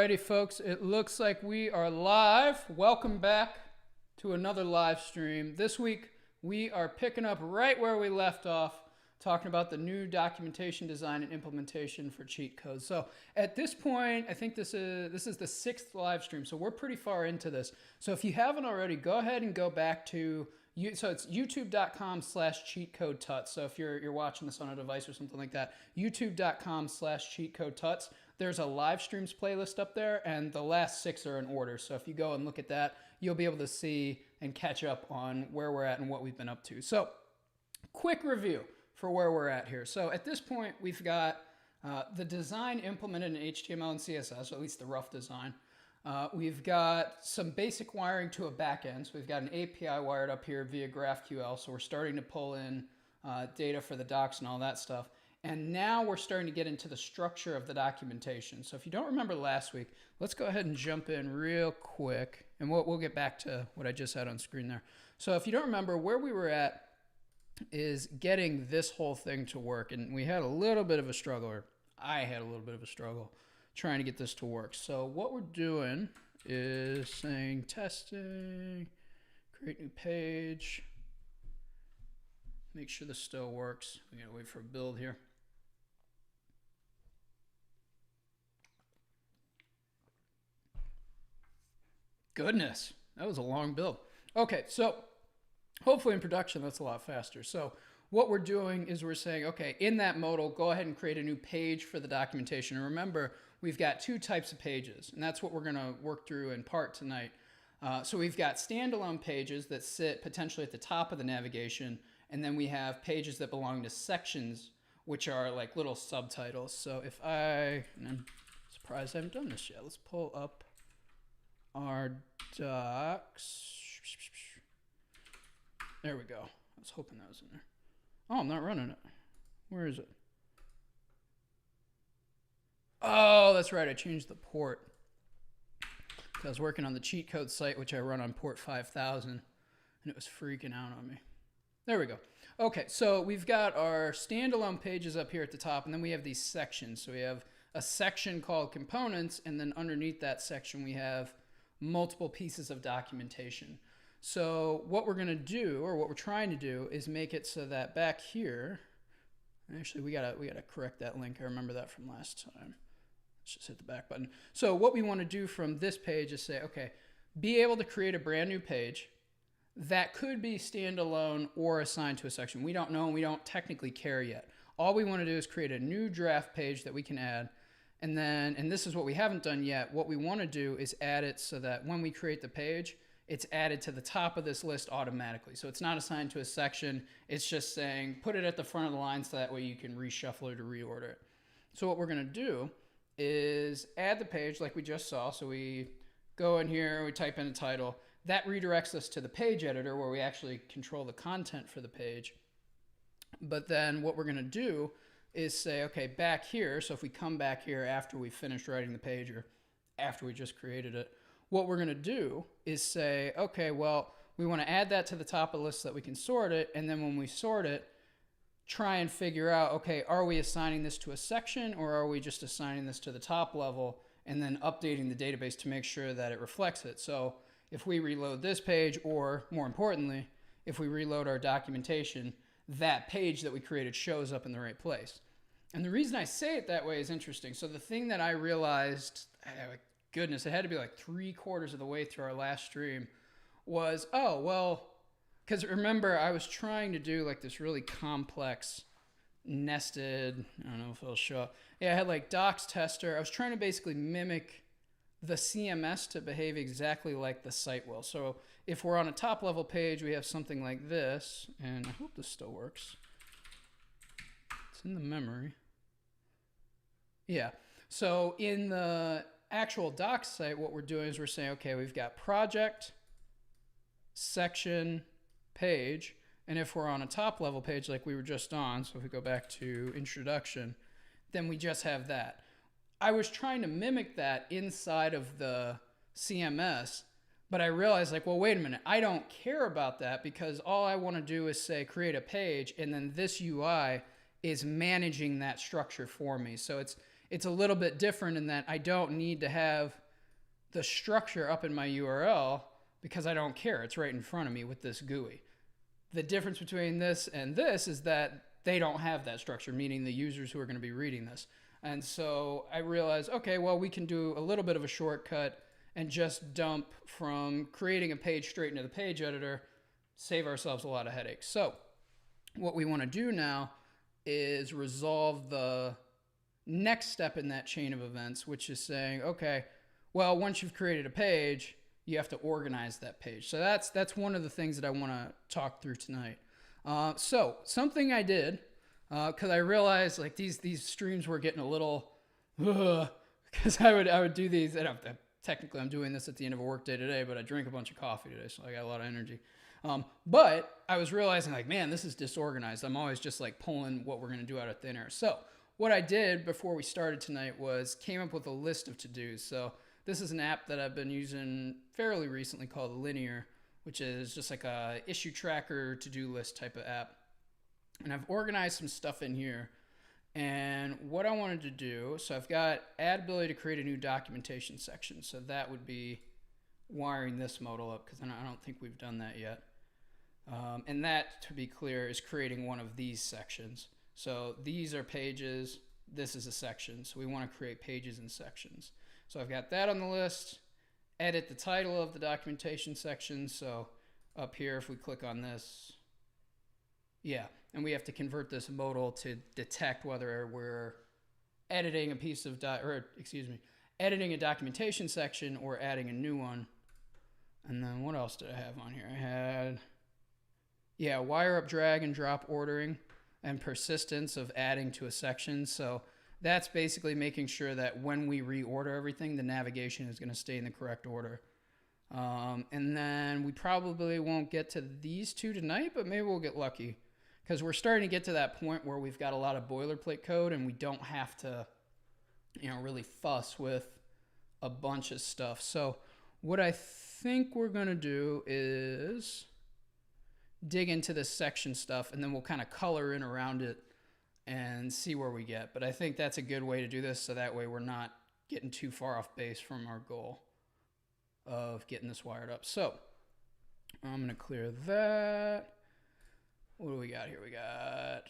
Alrighty, folks, it looks like we are live. Welcome back to another live stream. This week, we are picking up right where we left off, talking about the new documentation design and implementation for CheatCode. So at this point, I think this is the 6th live stream, so we're pretty far into this. So if you haven't already, go ahead and go back to, so it's youtube.com/cheatcodetuts. So if you're watching this on a device or something like that, youtube.com/cheatcodetuts. There's a live streams playlist up there, and the last 6 are in order. So if you go and look at that, you'll be able to see and catch up on where we're at and what we've been up to. So quick review for where we're at here. So at this point, we've got the design implemented in HTML and CSS, or at least the rough design. We've got some basic wiring to a backend. So we've got an API wired up here via GraphQL. So we're starting to pull in data for the docs and all that stuff. And now we're starting to get into the structure of the documentation. So if you don't remember last week, let's go ahead and jump in real quick. And we'll get back to what I just had on screen there. So if you don't remember, where we were at is getting this whole thing to work. And we had a little bit of a struggle, or I had a little bit of a struggle trying to get this to work. So what we're doing is saying testing, create new page, make sure this still works. We gotta wait for a build here. Goodness, that was a long build. Okay, so hopefully in production that's a lot faster. So what we're doing is we're saying, okay, in that modal, go ahead and create a new page for the documentation. And remember, we've got 2 types of pages, and that's what we're gonna work through in part tonight. So we've got standalone pages that sit potentially at the top of the navigation, and then we have pages that belong to sections, which are like little subtitles. So if and I'm surprised I haven't done this yet. Let's pull up our docs. There we go. I was hoping that was in there. Oh, I'm not running it. Where is it? Oh, that's right. I changed the port. I was working on the CheatCode site, which I run on port 5000, and it was freaking out on me. There we go. Okay, so we've got our standalone pages up here at the top, and then we have these sections. So we have a section called components, and then underneath that section we have multiple pieces of documentation. So what we're going to do, or what we're trying to do, is make it so that back here, actually we gotta correct that link. I remember that from last time. Let's just hit the back button. So what we want to do from this page is say, okay, be able to create a brand new page that could be standalone or assigned to a section. We don't know, and we don't technically care yet. All we want to do is create a new draft page that we can add. And then, and this is what we haven't done yet, what we want to do is add it so that when we create the page, it's added to the top of this list automatically. So it's not assigned to a section. It's just saying, put it at the front of the line so that way you can reshuffle it or reorder it. So what we're going to do is add the page like we just saw. So we go in here, we type in a title. That redirects us to the page editor where we actually control the content for the page. But then what we're going to do is say, okay, back here, so if we come back here after we finished writing the page or after we just created it, what we're going to do is say, okay, well, we want to add that to the top of the list so that we can sort it. And then when we sort it, try and figure out, okay, are we assigning this to a section or are we just assigning this to the top level and then updating the database to make sure that it reflects it? So if we reload this page, or more importantly, if we reload our documentation, that page that we created shows up in the right place. And the reason I say it that way is interesting. So the thing that I realized, goodness, it had to be like 3/4 of the way through our last stream, was, oh, well, because remember, I was trying to do like this really complex nested, I don't know if it'll show up. Yeah, I had like docs tester. I was trying to basically mimic the CMS to behave exactly like the site will. So if we're on a top level page, we have something like this, and I hope this still works. It's in the memory. Yeah, so in the actual docs site, what we're doing is we're saying, okay, we've got project, section, page, and if we're on a top level page like we were just on, so if we go back to introduction, then we just have that. I was trying to mimic that inside of the CMS, but I realized like, well, wait a minute, I don't care about that because all I want to do is say create a page, and then this UI is managing that structure for me. So it's a little bit different in that I don't need to have the structure up in my URL because I don't care. It's right in front of me with this GUI. The difference between this and this is that they don't have that structure, meaning the users who are going to be reading this. And so I realized, okay, well, we can do a little bit of a shortcut and just dump from creating a page straight into the page editor, save ourselves a lot of headaches. So what we want to do now is resolve the next step in that chain of events, which is saying, okay, well, once you've created a page, you have to organize that page. So that's one of the things that I want to talk through tonight. So something I did, because I realized like these streams were getting a little, because I would do these, and technically I'm doing this at the end of a work day today, but I drank a bunch of coffee today, so I got a lot of energy. But I was realizing like, man, this is disorganized. I'm always just like pulling what we're going to do out of thin air. So what I did before we started tonight was came up with a list of to-dos. So this is an app that I've been using fairly recently called Linear, which is just like a issue tracker to-do list type of app. And I've organized some stuff in here. And what I wanted to do, so I've got add ability to create a new documentation section. So that would be wiring this modal up, because I don't think we've done that yet. And that, to be clear, is creating one of these sections. So these are pages. This is a section. So we want to create pages and sections. So I've got that on the list. Edit the title of the documentation section. So up here, if we click on this, yeah, and we have to convert this modal to detect whether we're editing a piece of editing a documentation section or adding a new one. And then what else did I have on here? I had, yeah, wire up, drag and drop ordering and persistence of adding to a section. So that's basically making sure that when we reorder everything, the navigation is going to stay in the correct order. And then we probably won't get to these two tonight, but maybe we'll get lucky, because we're starting to get to that point where we've got a lot of boilerplate code and we don't have to, really fuss with a bunch of stuff. So what I think we're going to do is dig into this section stuff, and then we'll kind of color in around it and see where we get. But I think that's a good way to do this, so that way we're not getting too far off base from our goal of getting this wired up. So I'm going to clear that. What do we got here? We got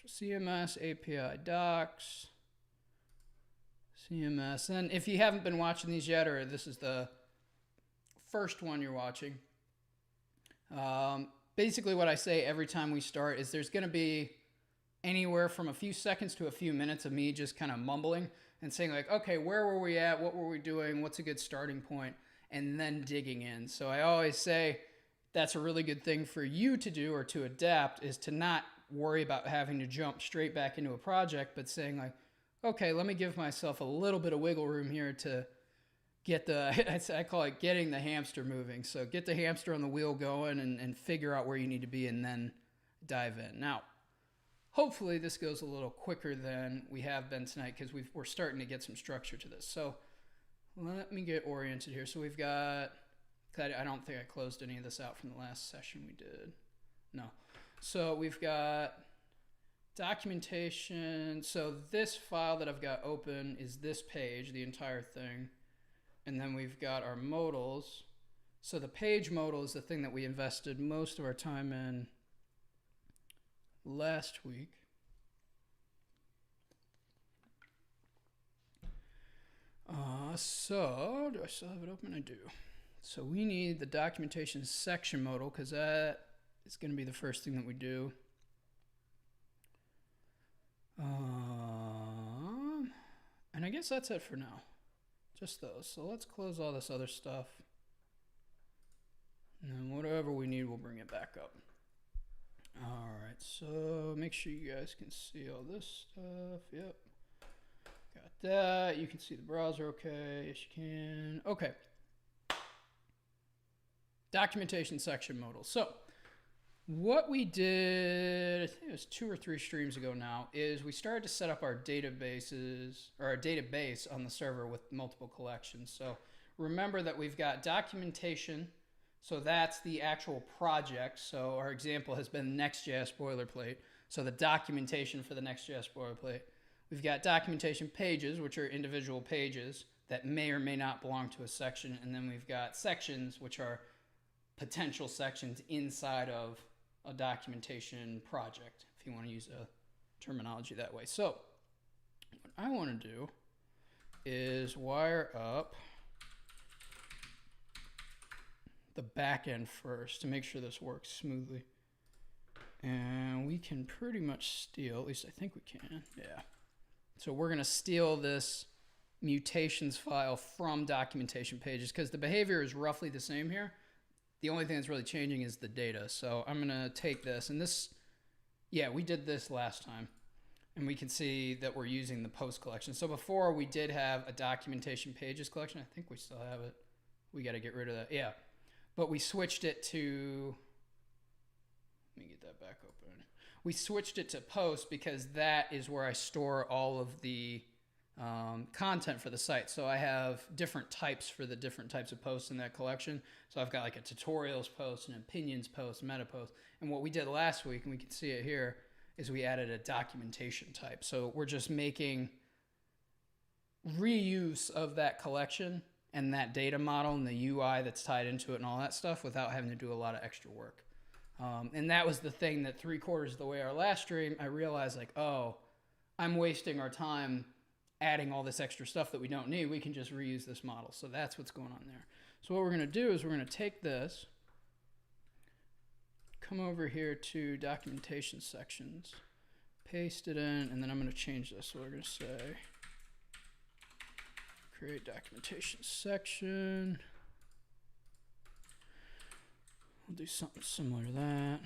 CMS, API docs, CMS. And if you haven't been watching these yet, or this is the first one you're watching, basically what I say every time we start is there's going to be anywhere from a few seconds to a few minutes of me just kind of mumbling and saying like, okay, where were we at? What were we doing? What's a good starting point? And then digging in. So I always say that's a really good thing for you to do or to adapt, is to not worry about having to jump straight back into a project, but saying like, okay, let me give myself a little bit of wiggle room here to get I call it getting the hamster moving. So get the hamster on the wheel going and figure out where you need to be and then dive in. Now, hopefully this goes a little quicker than we have been tonight, because we're starting to get some structure to this. So let me get oriented here. So we've got, I don't think I closed any of this out from the last session we did. No. So we've got documentation. So this file that I've got open is this page, the entire thing. And then we've got our modals. So the page modal is the thing that we invested most of our time in last week. So do I still have it open? I do. So we need the documentation section modal, because that is going to be the first thing that we do. And I guess that's it for now. Just those. So let's close all this other stuff. And then whatever we need, we'll bring it back up. All right, so make sure you guys can see all this stuff. Yep. Got that. You can see the browser okay. Yes, you can. Okay. Documentation section modal. So what we did, I think it was 2 or 3 streams ago now, is we started to set up our databases, or our database on the server with multiple collections. So remember that we've got documentation. So that's the actual project. So our example has been Next.js boilerplate. So the documentation for the Next.js boilerplate. We've got documentation pages, which are individual pages that may or may not belong to a section. And then we've got sections, which are potential sections inside of a documentation project, if you want to use a terminology that way. So what I want to do is wire up the back end first to make sure this works smoothly. And we can pretty much steal, at least I think we can, yeah. So we're going to steal this mutations file from documentation pages because the behavior is roughly the same here. The only thing that's really changing is the data. So I'm going to take this, and this, yeah, we did this last time. And we can see that we're using the post collection. So before we did have a documentation pages collection. I think we still have it. We got to get rid of that. Yeah. But we switched it to, let me get that back open. We switched it to post because that is where I store all of the content for the site. So I have different types for the different types of posts in that collection. So I've got like a tutorials post, an opinions post, meta post. And what we did last week, and we can see it here, is we added a documentation type. So we're just making reuse of that collection and that data model and the UI that's tied into it and all that stuff without having to do a lot of extra work. And that was the thing that 3/4 of the way our last stream, I realized like, oh, I'm wasting our time adding all this extra stuff that we don't need. We can just reuse this model. So that's what's going on there. So what we're going to do is we're going to take this, come over here to documentation sections, paste it in, and then I'm going to change this. So we're going to say create documentation section. We'll do something similar to that.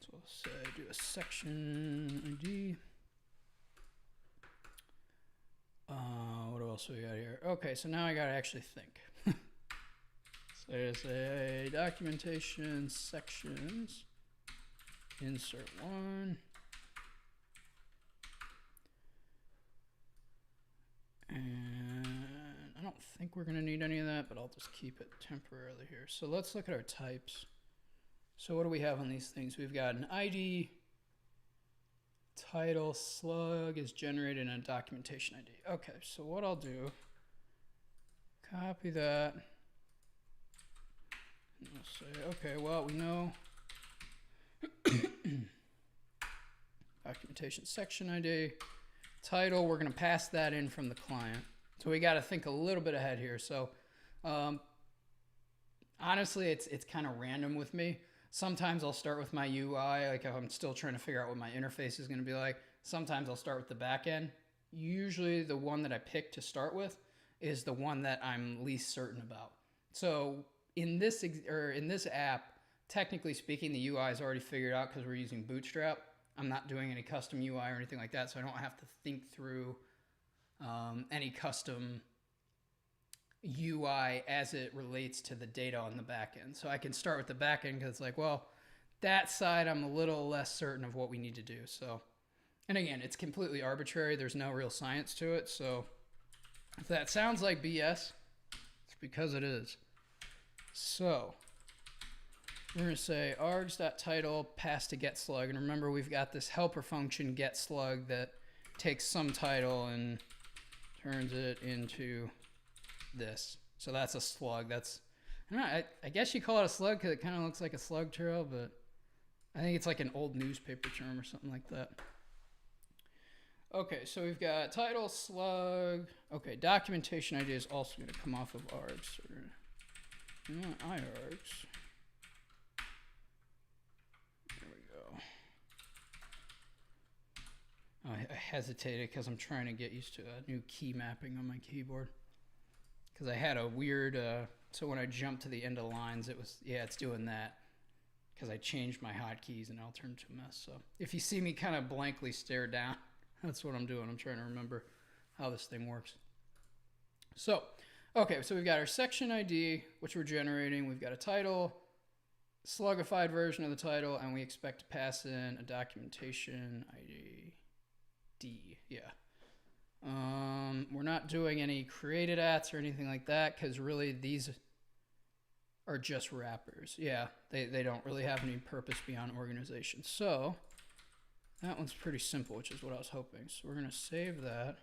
So we'll say do a section ID. What else do we got here? Okay, so now I got to actually think. So there's a documentation sections, insert one. And I don't think we're going to need any of that, but I'll just keep it temporarily here. So let's look at our types. So what do we have on these things? We've got an ID, title, slug is generated in a documentation ID. Okay, so what I'll do, copy that. And we'll say, okay, well, we know documentation section ID. Title, we're going to pass that in from the client. So we got to think a little bit ahead here. So honestly, it's kind of random with me. Sometimes I'll start with my UI, like if I'm still trying to figure out what my interface is going to be like. Sometimes I'll start with the back end. Usually the one that I pick to start with is the one that I'm least certain about. So in this app, technically speaking, the UI is already figured out because we're using Bootstrap. I'm not doing any custom UI or anything like that, so I don't have to think through any custom UI as it relates to the data on the back end. So I can start with the back end because it's like, well, that side I'm a little less certain of what we need to do. So, and again, it's completely arbitrary. There's no real science to it. So if that sounds like BS, it's because it is. So we're going to say args.title pass to getSlug. And remember, we've got this helper function getSlug that takes some title and turns it into this. So that's a slug. That's, I don't know, I guess you call it a slug because it kind of looks like a slug trail, but I think it's like an old newspaper term or something like that. Okay, so we've got title, slug. Okay, documentation ID is also going to come off of args. So we're going to iargs. There we go. I hesitated because I'm trying to get used to a new key mapping on my keyboard. Because I had a weird, so when I jumped to the end of the lines, it was, yeah, it's doing that. Because I changed my hotkeys and I'll turn to a mess. So if you see me kind of blankly stare down, that's what I'm doing. I'm trying to remember how this thing works. So, okay, so we've got our section ID, which we're generating. We've got a title, slugified version of the title, and we expect to pass in a documentation ID D. Yeah. We're not doing any created ats or anything like that because really these are just wrappers. Yeah, they don't really have any purpose beyond organization. So That one's pretty simple, which is what I was hoping. So we're going to save that.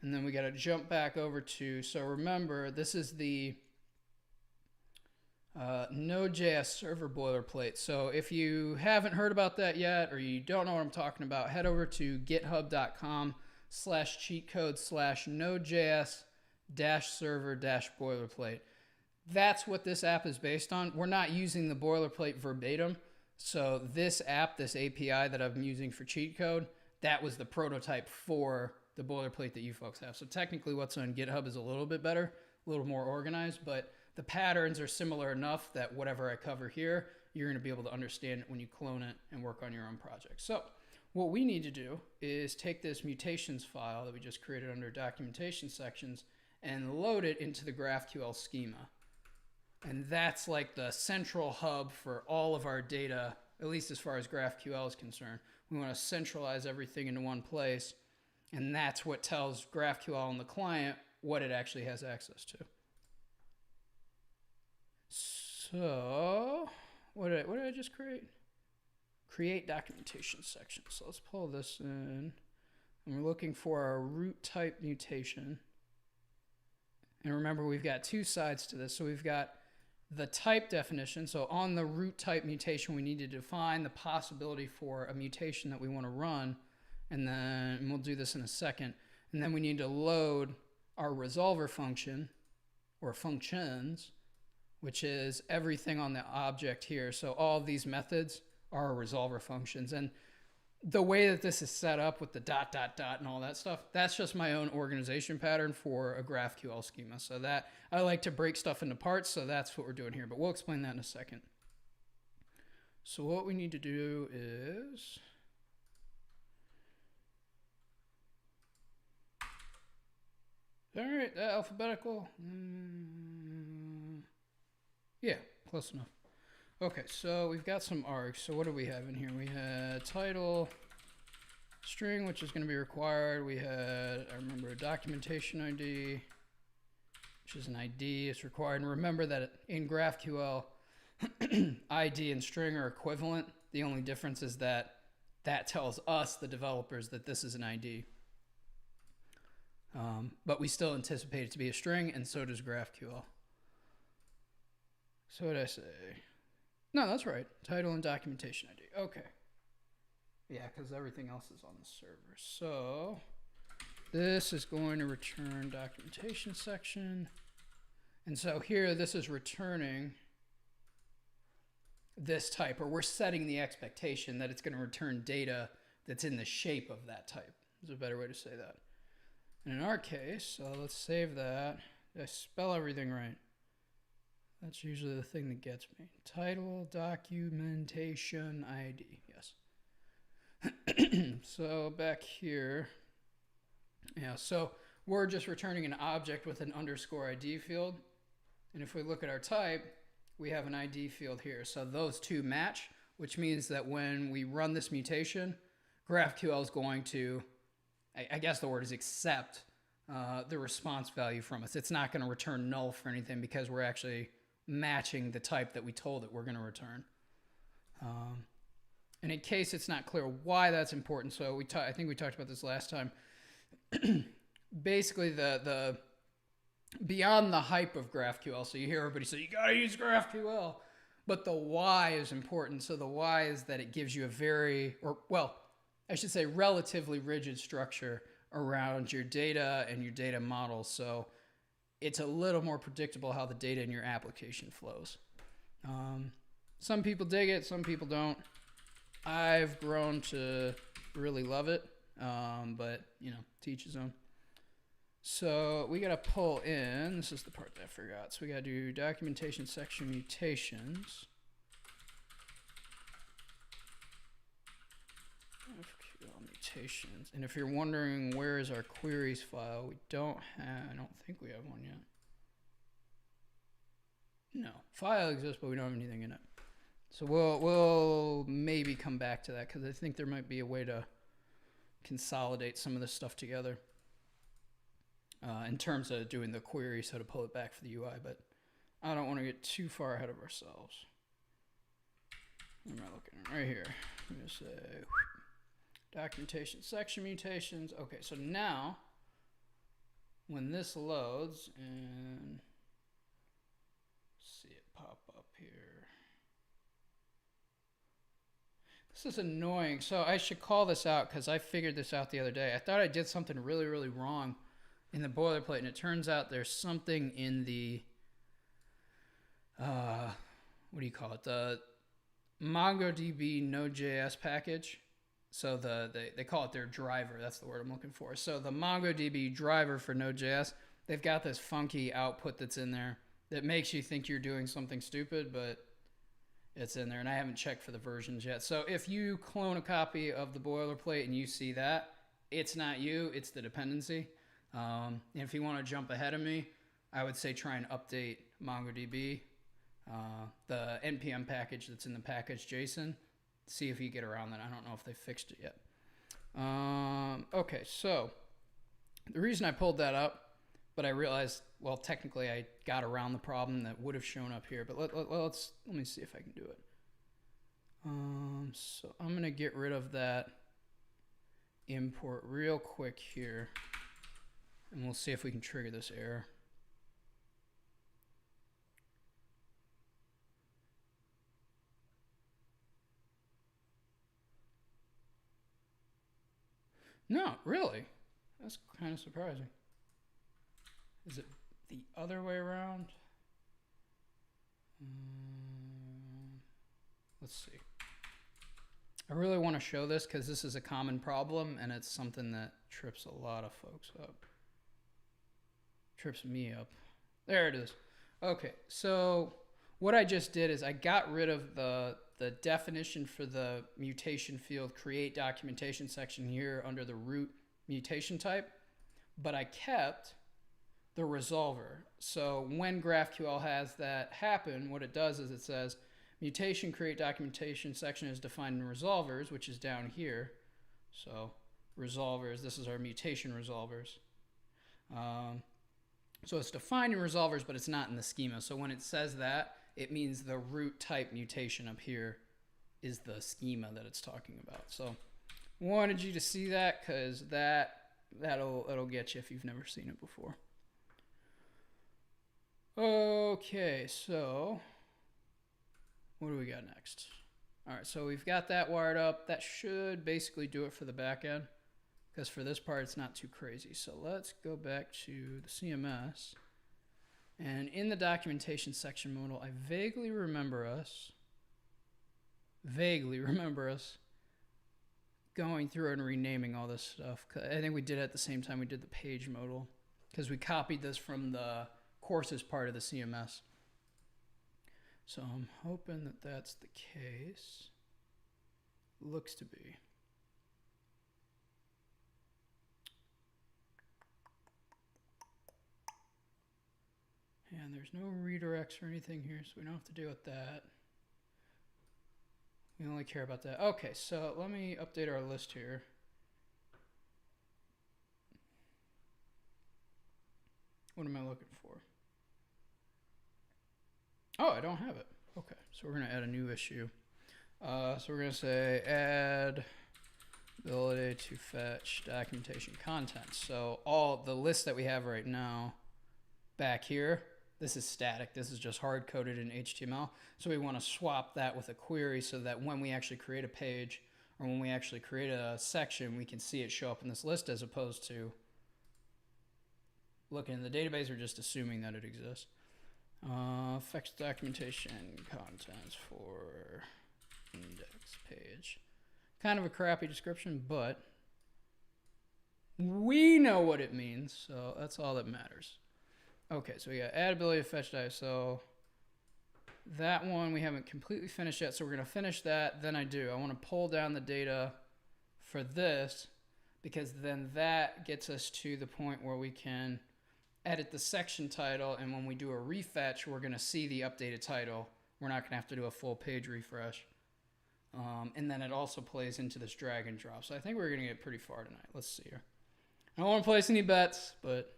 And then we got to jump back over to, so remember, this is the Node.js server boilerplate. So if you haven't heard about that yet, or you don't know what I'm talking about, head over to github.com/cheatcode/nodejs-server-boilerplate. That's what this app is based on. We're not using the boilerplate verbatim. So this app, this API that I'm using for CheatCode, that was the prototype for the boilerplate that you folks have. So technically what's on GitHub is a little bit better, a little more organized, but the patterns are similar enough that whatever I cover here, you're going to be able to understand it when you clone it and work on your own project. So what we need to do is take this mutations file that we just created under documentation sections and load it into the GraphQL schema. And that's like the central hub for all of our data, at least as far as GraphQL is concerned. We want to centralize everything into one place, and that's what tells GraphQL and the client what it actually has access to. So, what did I just create? Create documentation section. So let's pull this in. And we're looking for our root type mutation. And remember, we've got two sides to this. So we've got the type definition. So on the root type mutation, we need to define the possibility for a mutation that we want to run. And then we'll do this in a second. And then we need to load our resolver function or functions, which is everything on the object here. So all of these methods are our resolver functions. And the way that this is set up with the ... and all that stuff, that's just my own organization pattern for a GraphQL schema. So that I like to break stuff into parts, so that's what we're doing here. But we'll explain that in a second. So what we need to do is all right, alphabetical. Yeah, close enough. Okay, so we've got some args. So what do we have in here? We had title, string, which is going to be required. We had, I remember, a documentation ID, which is an ID. It's required. And remember that in GraphQL, ID and string are equivalent. The only difference is that that tells us, the developers, that this is an ID. But we still anticipate it to be a string, and so does GraphQL. So what did I say? No, that's right. Title and documentation ID. Okay. Yeah, because everything else is on the server. So this is going to return documentation section. And so here, this is returning this type, or we're setting the expectation that it's going to return data that's in the shape of that type. There's a better way to say that. And in our case, so let's save that. Did I spell everything right? That's usually the thing that gets me. Title, documentation, ID. Yes. So back here. Yeah, so we're just returning an object with an underscore ID field. And if we look at our type, we have an ID field here. So those two match, which means that when we run this mutation, GraphQL is going to, I guess the word is accept the response value from us. It's not going to return null for anything because we're actually matching the type that we told it we're going to return. And in case it's not clear why that's important, so I think we talked about this last time. Basically, the beyond the hype of GraphQL, so you hear everybody say, you got to use GraphQL, but the why is important. So the why is that it gives you a very, or well, I should say relatively rigid structure around your data and your data models. So it's a little more predictable how the data in your application flows. Some people dig it, some people don't. I've grown to really love it, but you know, to each his own. So we got to pull in, this is the part that I forgot. So we got to do documentation section mutations. GraphQL mutations. And if you're wondering where is our queries file, we don't have, I don't think we have one yet. No, file exists, but we don't have anything in it. So we'll maybe come back to that because I think there might be a way to consolidate some of this stuff together in terms of doing the query, so to pull it back for the UI, but I don't want to get too far ahead of ourselves. Where am I looking? Right here. I'm going to say documentation section mutations. Okay, so now when this loads and see it pop up here. This is annoying. So I should call this out because I figured this out the other day. I thought I did something really, really wrong in the boilerplate, and it turns out there's something in the what do you call it? The MongoDB Node.js package. So they call it their driver. That's the word I'm looking for. So the MongoDB driver for Node.js, they've got this funky output that's in there that makes you think you're doing something stupid, but it's in there. And I haven't checked for the versions yet. So if you clone a copy of the boilerplate and you see that, it's not you, it's the dependency. And if you want to jump ahead of me, I would say try and update MongoDB. The npm package that's in the package JSON, see if you get around that. I don't know if they fixed it yet. Okay, so the reason I pulled that up, but I realized, well, technically I got around the problem that would have shown up here, but let me see if I can do it. So I'm gonna get rid of that import real quick here, and we'll see if we can trigger this error. No, really? That's kind of surprising. Is it the other way around? Let's see. I really want to show this because this is a common problem and it's something that trips a lot of folks up. Trips me up. There it is. Okay, so what I just did is I got rid of the definition for the mutation field create documentation section here under the root mutation type, but I kept the resolver. So when GraphQL has that happen, what it does is it says mutation create documentation section is defined in resolvers, which is down here. So resolvers, this is our mutation resolvers. So it's defined in resolvers, but it's not in the schema. So when it says that, it means the root type mutation up here is the schema that it's talking about. So wanted you to see that because that'll get you if you've never seen it before. Okay, so what do we got next? All right, so we've got that wired up. That should basically do it for the back end because for this part, it's not too crazy. So let's go back to the CMS. And in the documentation section modal, I vaguely remember us going through and renaming all this stuff. I think we did it at the same time we did the page modal because we copied this from the courses part of the CMS. So I'm hoping that that's the case. Looks to be. And there's no redirects or anything here, so we don't have to deal with that. We only care about that. Okay, so let me update our list here. What am I looking for? Oh, I don't have it. Okay, so we're going to add a new issue. So we're going to say add ability to fetch documentation contents. So all the list that we have right now back here, this is static. This is just hard-coded in HTML. So we want to swap that with a query so that when we actually create a page or when we actually create a section, we can see it show up in this list as opposed to looking in the database or just assuming that it exists. Fetch documentation contents for index page. Kind of a crappy description, but we know what it means, so that's all that matters. Okay, so we got add ability to fetch data. So that one we haven't completely finished yet, so we're going to finish that. Then I want to pull down the data for this because then that gets us to the point where we can edit the section title, and when we do a refetch, we're going to see the updated title. We're not going to have to do a full page refresh. And then it also plays into this drag and drop. So I think we're going to get pretty far tonight. Let's see here. I don't want to place any bets, but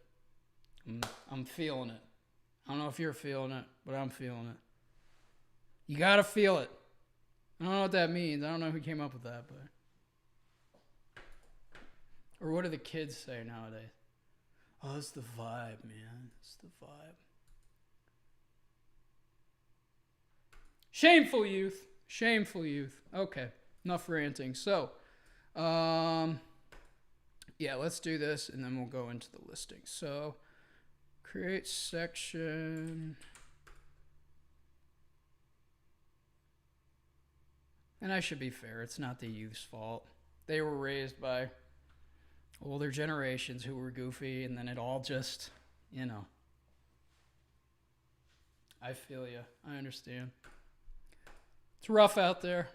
I'm feeling it. I don't know if you're feeling it, but I'm feeling it. You got to feel it. I don't know what that means. I don't know who came up with that, but. Or what do the kids say nowadays? Oh, it's the vibe, man. It's the vibe. Shameful youth. Shameful youth. Okay. Enough ranting. So, yeah, let's do this and then we'll go into the listing. So, create section. And I should be fair. It's not the youth's fault. They were raised by older generations who were goofy, and then it all just, you know. I feel you. I understand. It's rough out there.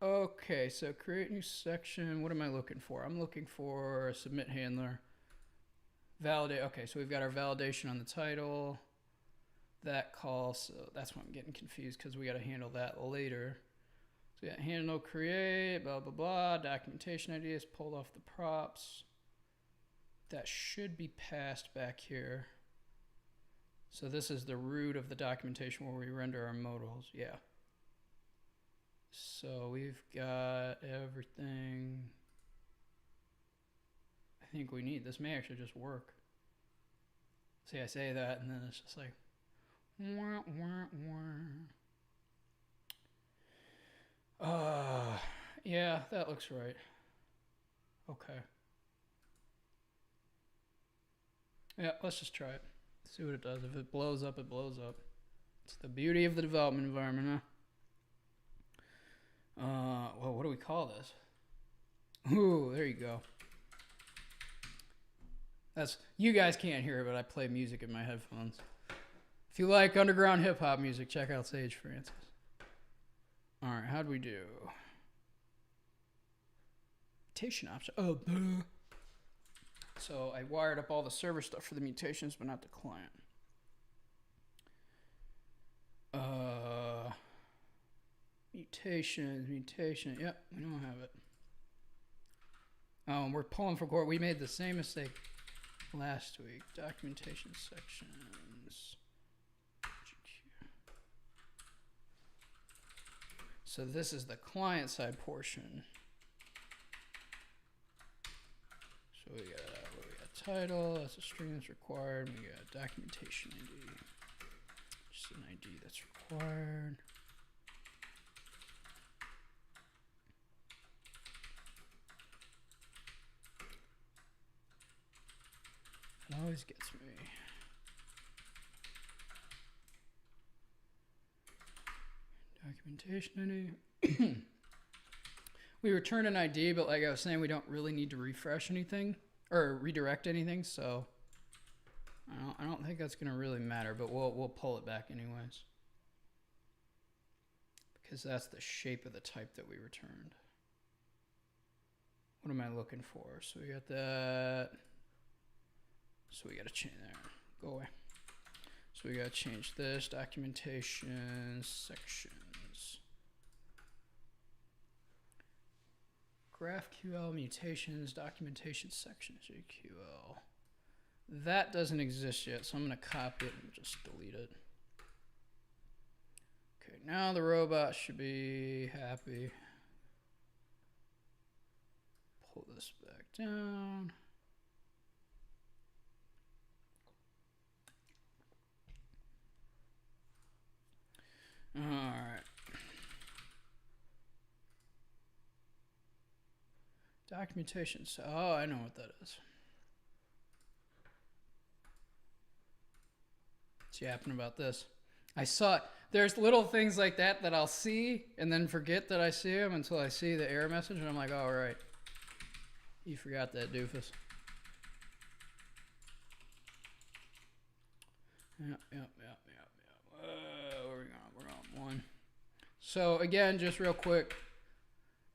Okay, so create new section. What am I looking for? I'm looking for a submit handler. Validate. Okay, so we've got our validation on the title. That call, so that's why I'm getting confused because we got to handle that later. So yeah, handle create, blah, blah, blah. Documentation ideas pulled off the props. That should be passed back here. So this is the root of the documentation where we render our modals. Yeah. So we've got everything I think we need. This may actually just work. See, I say that and then it's just like, wah, wah, wah. Yeah, that looks right. Okay. Yeah, let's just try it. See what it does. If it blows up, it blows up. It's the beauty of the development environment, huh? Well, what do we call this? Ooh, there you go. That's, you guys can't hear it, but I play music in my headphones. If you like underground hip hop music, check out Sage Francis. All right, how'd we do? Mutation option. Oh, boo. So I wired up all the server stuff for the mutations, but not the client. Mutation. Yep, we don't have it. Oh, we're pulling for court. We made the same mistake last week. Documentation sections. So this is the client side portion. So we got title, that's a string that's required. We got documentation ID. Just an ID that's required. It always gets me. Documentation ID. We return an ID, but like I was saying, we don't really need to refresh anything or redirect anything, so I don't think that's gonna really matter, but we'll pull it back anyways. Because that's the shape of the type that we returned. What am I looking for? So we got that. So we gotta change there. Go away. So we gotta change this. Documentation sections. GraphQL mutations, documentation section, JQL. That doesn't exist yet, so I'm gonna copy it and just delete it. Okay, now the robot should be happy. Pull this back down. All right. Documentation. Oh, I know what that is. What's yapping about this? I saw it. There's little things like that that I'll see and then forget that I see them until I see the error message and I'm like, oh, right. You forgot that, doofus. Yep. Where are we going? We're on 1. So again, just real quick.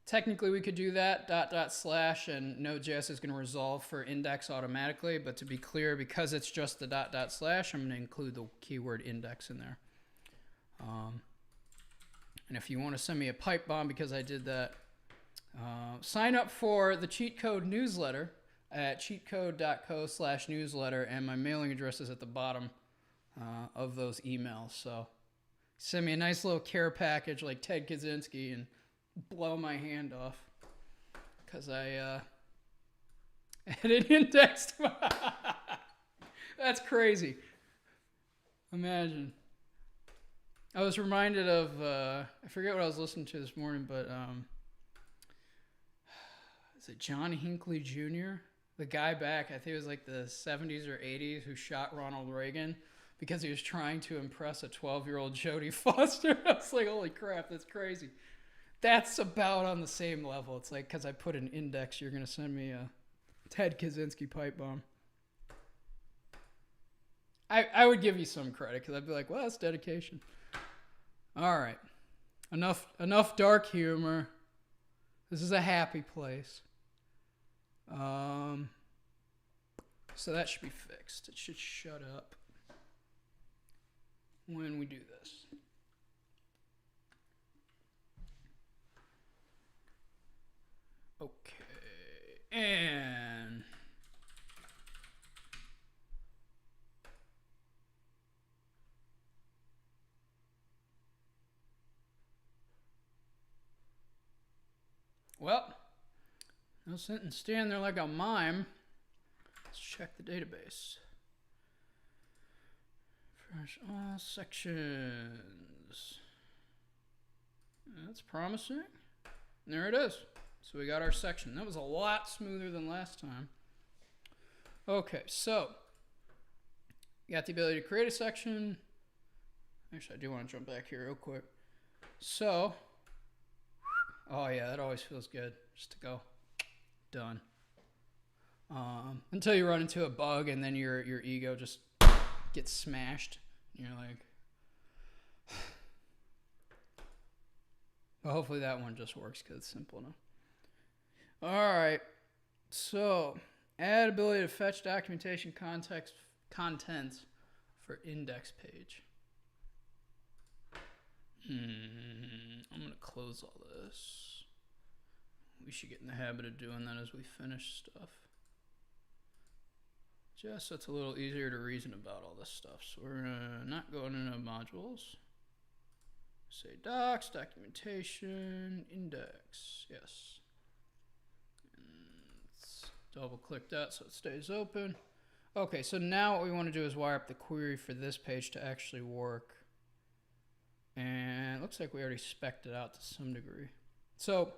Technically, we could do that, .. and Node.js is going to resolve for index automatically. But to be clear, because it's just the .. I'm going to include the keyword index in there. And if you want to send me a pipe bomb because I did that, sign up for the CheatCode newsletter at cheatcode.co/newsletter. And my mailing address is at the bottom of those emails. So Send me a nice little care package like Ted Kaczynski and blow my hand off because I added indexed. That's crazy. Imagine. I was reminded of, I forget what I was listening to this morning, but is it John Hinckley Jr.? The guy back, I think it was like the 70s or 80s, who shot Ronald Reagan because he was trying to impress a 12-year-old Jodie Foster. I was like, holy crap, that's crazy. That's about on the same level. It's like, because I put an index, you're going to send me a Ted Kaczynski pipe bomb. I would give you some credit because I'd be like, well, that's dedication. All right. Enough dark humor. This is a happy place. So that should be fixed. It should shut up when we do this. Okay. And well, no sentence stand there like a mime. Let's check the database. Fresh all sections. That's promising. And there it is. So we got our section. That was a lot smoother than last time. Okay, so you got the ability to create a section. Actually, I do want to jump back here real quick. So, oh yeah, that always feels good just to go. Done. Until you run into a bug and then your ego just gets smashed. And you're like, well, hopefully that one just works because it's simple enough. All right. So, add ability to fetch documentation contents for index page. I'm going to close all this. We should get in the habit of doing that as we finish stuff. Just so it's a little easier to reason about all this stuff. So we're not going into modules. Say docs, documentation, index. Yes. And let's double click that so it stays open. Okay, so now what we want to do is wire up the query for this page to actually work. And it looks like we already spec'd it out to some degree. So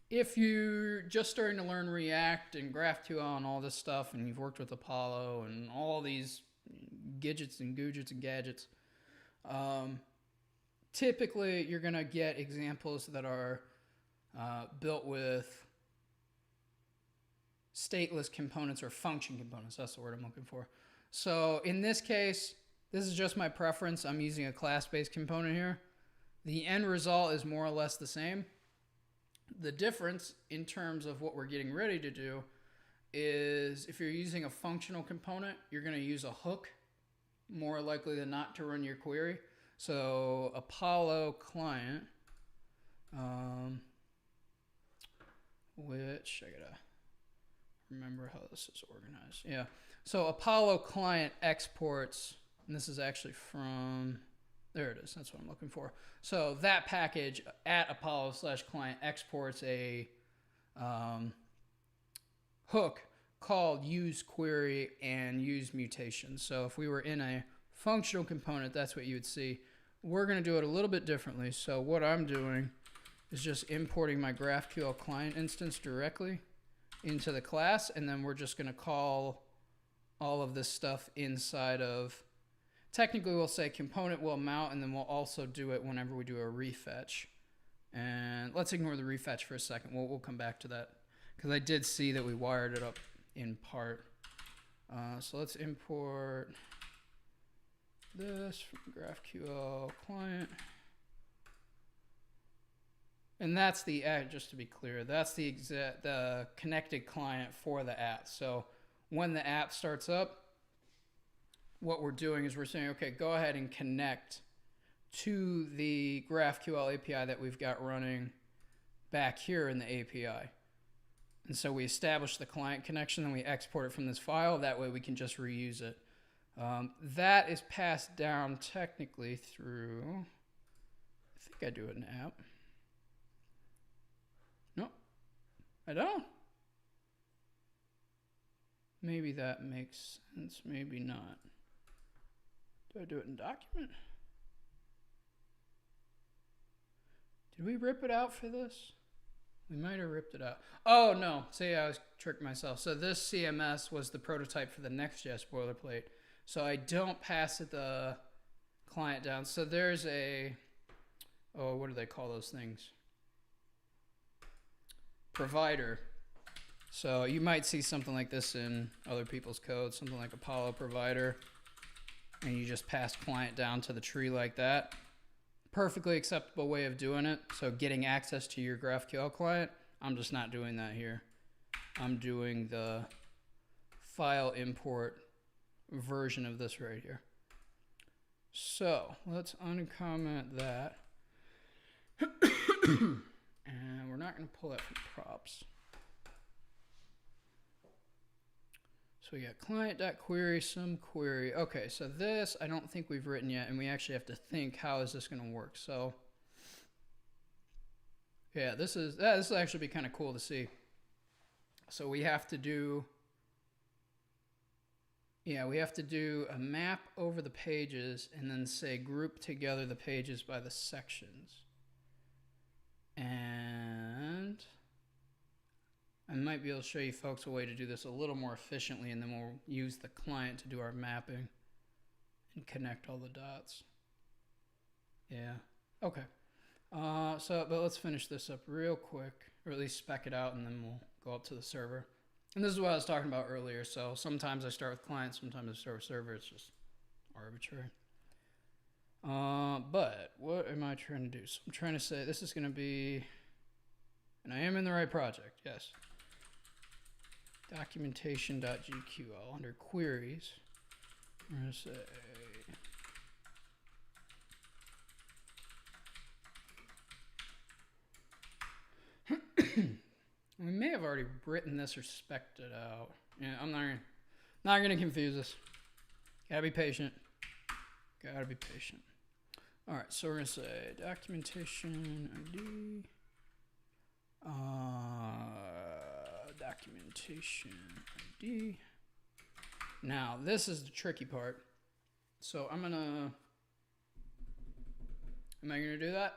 if you're just starting to learn React and GraphQL and all this stuff, and you've worked with Apollo and all these gadgets and gadgets, typically you're going to get examples that are built with stateless components or function components. That's the word I'm looking for. So in this case, this is just my preference. I'm using a class-based component here. The end result is more or less the same. The difference in terms of what we're getting ready to do is if you're using a functional component, you're going to use a hook more likely than not to run your query. So Apollo client, which I gotta remember how this is organized. Yeah. So Apollo client exports, and this is actually from, there it is. That's what I'm looking for. So that package at Apollo/client exports a hook called use query and use mutation. So if we were in a functional component, that's what you would see. We're going to do it a little bit differently. So what I'm doing is just importing my GraphQL client instance directly into the class, and then we're just going to call all of this stuff inside of, technically we'll say component will mount, and then we'll also do it whenever we do a refetch. And let's ignore the refetch for a second. We'll come back to that because I did see that we wired it up in part. So let's import this from GraphQL client. And that's the, just to be clear, that's the connected client for the app. So when the app starts up, what we're doing is we're saying, okay, go ahead and connect to the GraphQL API that we've got running back here in the API. And so we establish the client connection and we export it from this file. That way we can just reuse it. That is passed down technically through, I think I do it in app. No, I don't. Maybe that makes sense, maybe not. Do I do it in document? Did we rip it out for this? We might have ripped it out. Oh, no. See, I was tricked myself. So this CMS was the prototype for the Next.js boilerplate. So I don't pass it the client down. So there's a, oh, what do they call those things? Provider. So you might see something like this in other people's code, something like Apollo provider, and you just pass client down to the tree like that. Perfectly acceptable way of doing it. So getting access to your GraphQL client, I'm just not doing that here. I'm doing the file import version of this right here. So let's uncomment that. And we're not going to pull that from props. So we got client.query, some query. Okay, so this I don't think we've written yet, and we actually have to think, how is this going to work? So yeah, this will actually be kind of cool to see. So we have to do, we have to do a map over the pages and then say group together the pages by the sections. And I might be able to show you folks a way to do this a little more efficiently, and then we'll use the client to do our mapping and connect all the dots. Yeah, okay. But let's finish this up real quick, or at least spec it out, and then we'll go up to the server. And this is what I was talking about earlier. So sometimes I start with client, sometimes I start with server. It's just arbitrary. But what am I trying to do? So I'm trying to say this is going to be, and I am in the right project, yes. Documentation.gql under queries. I'm going to say we may have already written this or spec'd it out. Yeah, I'm not gonna confuse this. Gotta be patient. Gotta be patient. All right, so we're gonna say documentation ID. Documentation ID. Now this is the tricky part. So am I gonna do that?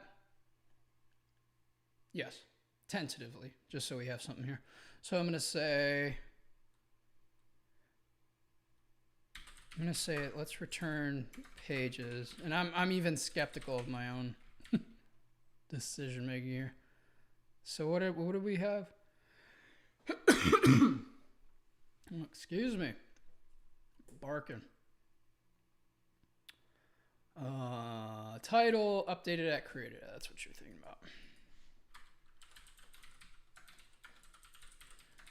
Yes, tentatively, just so we have something here. So I'm gonna say let's return pages, and I'm even skeptical of my own decision making here. So what do we have? Excuse me, barking. Title updated at created. That's what you're thinking about.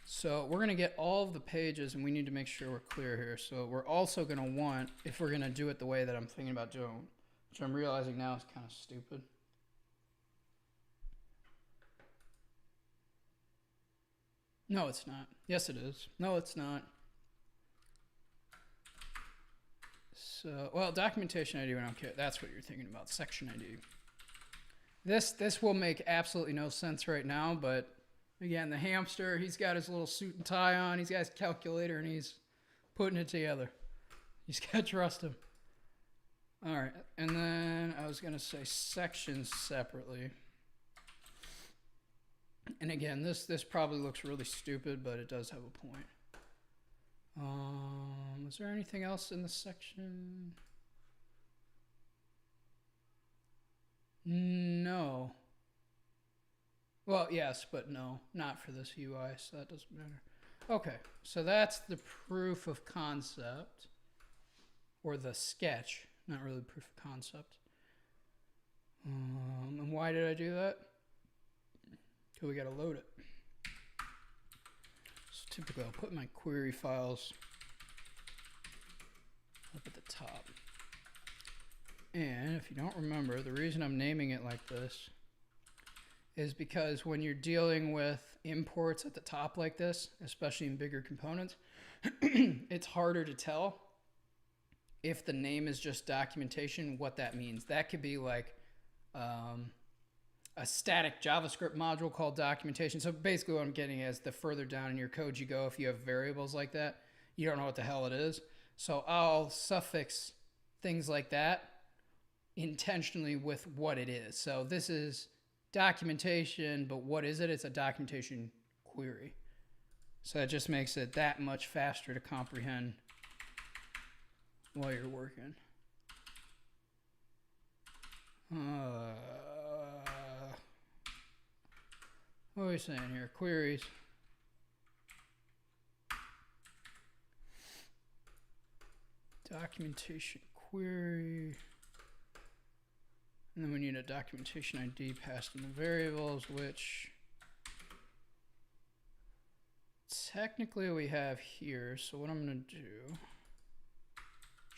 So we're going to get all of the pages, and we need to make sure we're clear here. So we're also going to want, if we're going to do it the way that I'm thinking about doing, which I'm realizing now is kind of stupid. No, it's not. Yes, it is. No, it's not. So, well, documentation ID, we don't care. That's what you're thinking about, section ID. This will make absolutely no sense right now, but again, the hamster, he's got his little suit and tie on, he's got his calculator, and he's putting it together. You just gotta trust him. All right, and then I was gonna say sections separately. And again, this probably looks really stupid, but it does have a point. Is there anything else in the section? No. Well, yes, but no, not for this UI, so that doesn't matter. Okay, so that's the proof of concept, or the sketch, not really proof of concept. And why did I do that? Because we got to load it. So typically I'll put my query files up at the top. And if you don't remember, the reason I'm naming it like this is because when you're dealing with imports at the top like this, especially in bigger components, it's harder to tell if the name is just documentation, what that means. That could be like a static JavaScript module called documentation. So basically what I'm getting is the further down in your code you go, if you have variables like that, you don't know what the hell it is. So I'll suffix things like that intentionally with what it is. So this is documentation, but what is it? It's a documentation query. So that just makes it that much faster to comprehend while you're working. What are we saying here? Queries. Documentation query. And then we need a documentation ID passed in the variables, which technically we have here. So what I'm going to do,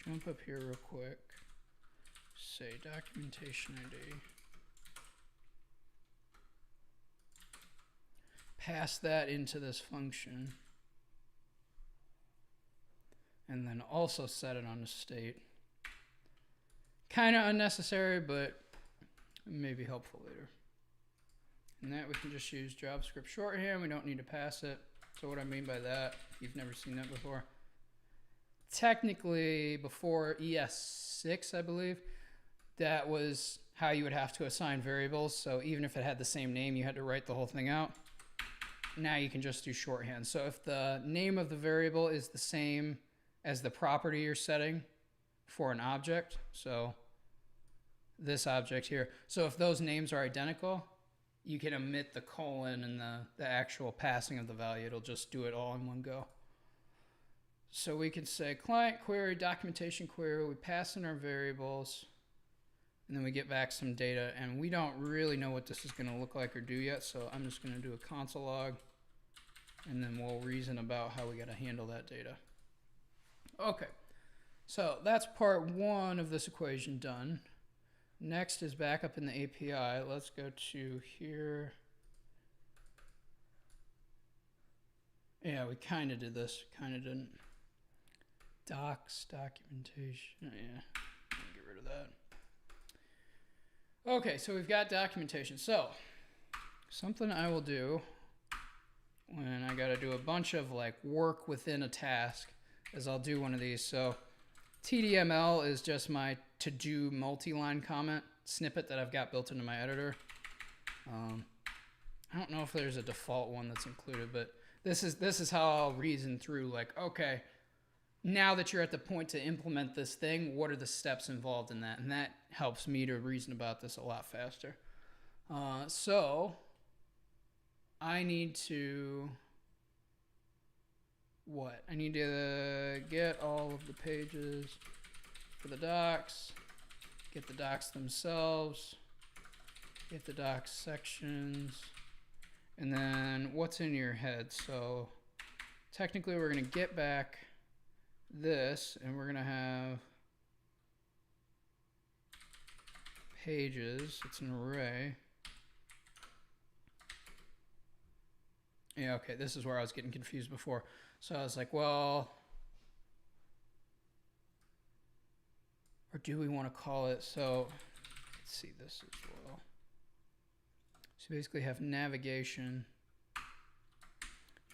jump up here real quick, say documentation ID. Pass that into this function. And then also set it on a state. Kind of unnecessary, but maybe helpful later. And that we can just use JavaScript shorthand. We don't need to pass it. So what I mean by that, if you've never seen that before. Technically, before ES6, I believe, that was how you would have to assign variables. So even if it had the same name, you had to write the whole thing out. Now you can just do shorthand. So if the name of the variable is the same as the property you're setting for an object, so this object here. So if those names are identical, you can omit the colon and the actual passing of the value. It'll just do it all in one go. So we can say client query, documentation query, we pass in our variables, and then we get back some data, and we don't really know what this is going to look like or do yet, so I'm just going to do a console log, and then we'll reason about how we got to handle that data. Okay, so that's part one of this equation done. Next is back up in the API. Let's go to here. Yeah, we kind of did this, kind of didn't. Docs, documentation, yeah, get rid of that. Okay, so we've got documentation. So something I will do when I got to do a bunch of like work within a task is I'll do one of these. So TDML is just my to-do multi-line comment snippet that I've got built into my editor. I don't know if there's a default one that's included, but this is how I'll reason through like, okay, now that you're at the point to implement this thing, what are the steps involved in that? And that helps me to reason about this a lot faster. So I need to, what? I need to get all of the pages for the docs, get the docs themselves, get the docs sections, and then what's in your head. So technically we're going to get back this, and we're going to have pages. It's an array. Yeah, okay, this is where I was getting confused before. So I was like, well, or do we want to call it, so let's see this as well. So basically have navigation,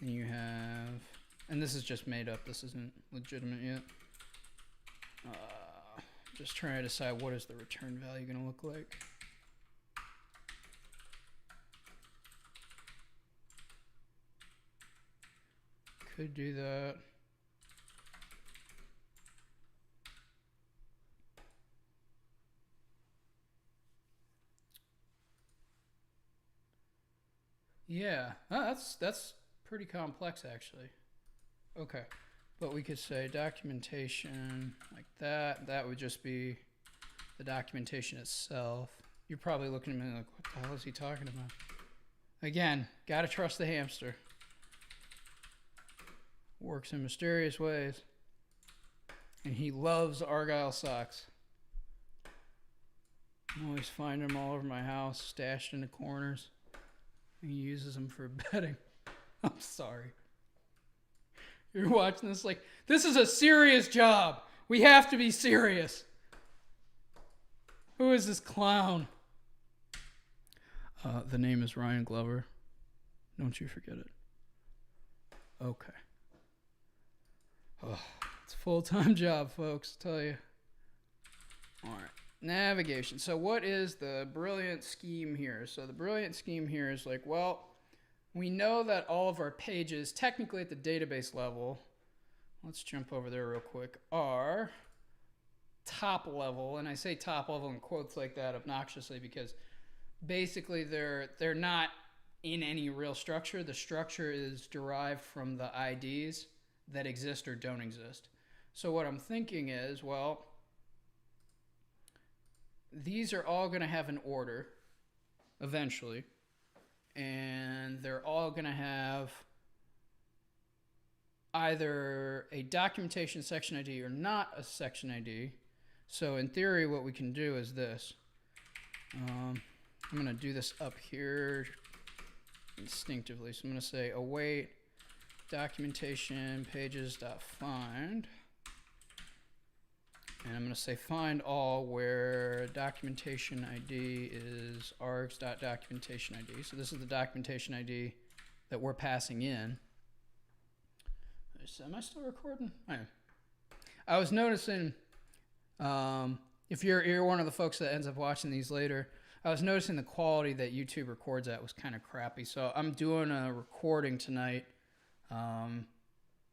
and you have, and this is just made up, this isn't legitimate yet. Just trying to decide what is the return value going to look like. Could do that. Yeah, that's pretty complex actually. Okay, but we could say documentation like that. That would just be the documentation itself. You're probably looking at me like, what the hell is he talking about? Again, gotta trust the hamster. Works in mysterious ways. And he loves Argyle socks. I always find them all over my house, stashed in the corners. He uses them for bedding. I'm sorry. You're watching this like, this is a serious job. We have to be serious. Who is this clown? The name is Ryan Glover. Don't you forget it. Okay. Oh, it's a full-time job, folks, I'll tell you. All right. Navigation. So what is the brilliant scheme here? So the brilliant scheme here is like, well, we know that all of our pages, technically at the database level, let's jump over there real quick, are top level. And I say top level in quotes like that obnoxiously because basically they're not in any real structure. The structure is derived from the IDs that exist or don't exist. So what I'm thinking is, well, these are all going to have an order eventually, and they're all going to have either a documentation section ID or not a section ID. So in theory, what we can do is this. I'm going to do this up here instinctively. So I'm going to say await documentation pages.find. And I'm going to say find all where documentation ID is args.documentation ID. So this is the documentation ID that we're passing in. Am I still recording? I am. I was noticing, if you're one of the folks that ends up watching these later, I was noticing the quality that YouTube records at was kind of crappy. So I'm doing a recording tonight.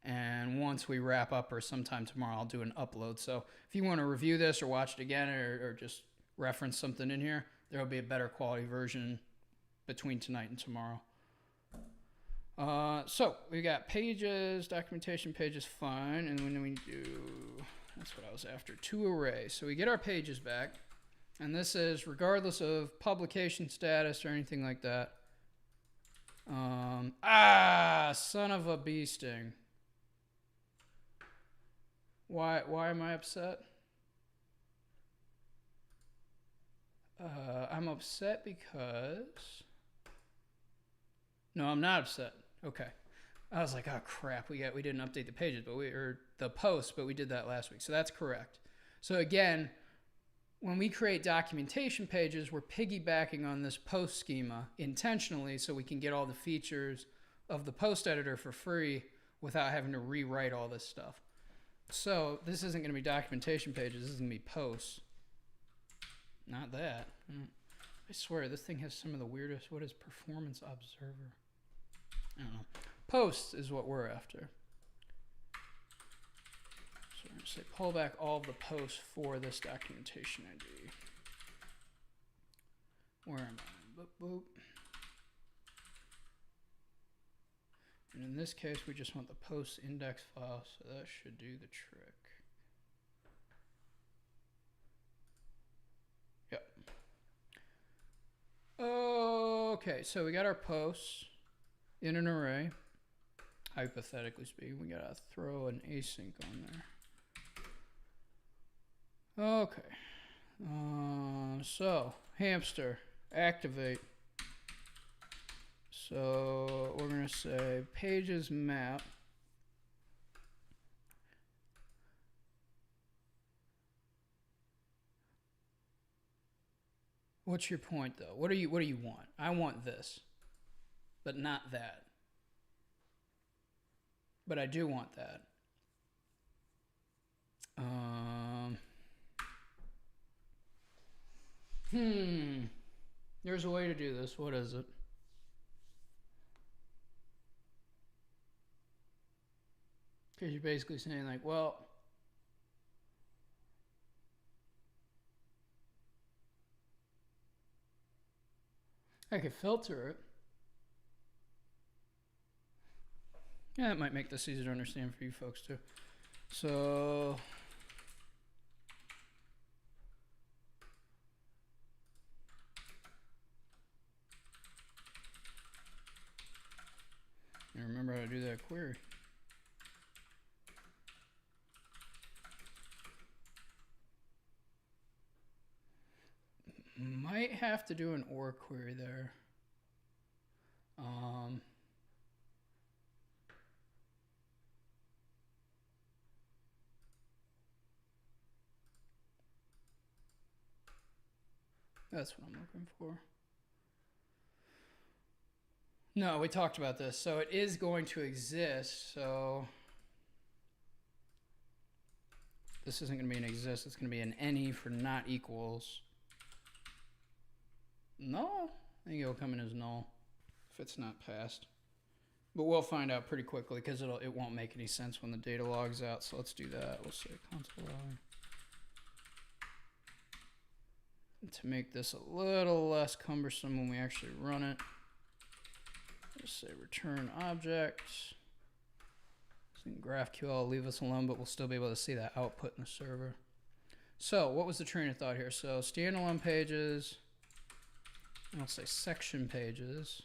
And once we wrap up or sometime tomorrow, I'll do an upload. So if you want to review this or watch it again or just reference something in here, there will be a better quality version between tonight and tomorrow. So we got pages, documentation pages, fine. And when we do, that's what I was after, to array. So we get our pages back. And this is regardless of publication status or anything like that. Son of a bee sting. Why am I upset? I'm upset because... No, I'm not upset. Okay. I was like, oh crap, we didn't update the pages, or the posts, but we did that last week. So that's correct. So again, when we create documentation pages, we're piggybacking on this post schema intentionally so we can get all the features of the post editor for free without having to rewrite all this stuff. So this isn't going to be documentation pages. This is going to be posts. Not that. I swear, this thing has some of the weirdest. What is performance observer? I don't know. Posts is what we're after. So we're going to say pull back all the posts for this documentation ID. Where am I? Boop, boop. And in this case, we just want the post index file, so that should do the trick. Yep. Okay, so we got our posts in an array. Hypothetically speaking, we gotta throw an async on there. Okay. So, hamster, activate. So we're going to say pages map. What's your point though? What do you want? I want this, but not that. But I do want that. There's a way to do this. What is it? Because you're basically saying like, well, I could filter it. Yeah, that might make this easier to understand for you folks too. So I remember how to do that query. Might have to do an OR query there. That's what I'm looking for. No, we talked about this. So it is going to exist. So this isn't going to be an exist. It's going to be an any for not equals. Null? I think it'll come in as null if it's not passed. But we'll find out pretty quickly because it won't make any sense when the data logs out. So let's do that. We'll say console log. To make this a little less cumbersome when we actually run it, just say return object. So in GraphQL will leave us alone, but we'll still be able to see that output in the server. So what was the train of thought here? So standalone pages, and I'll say section pages.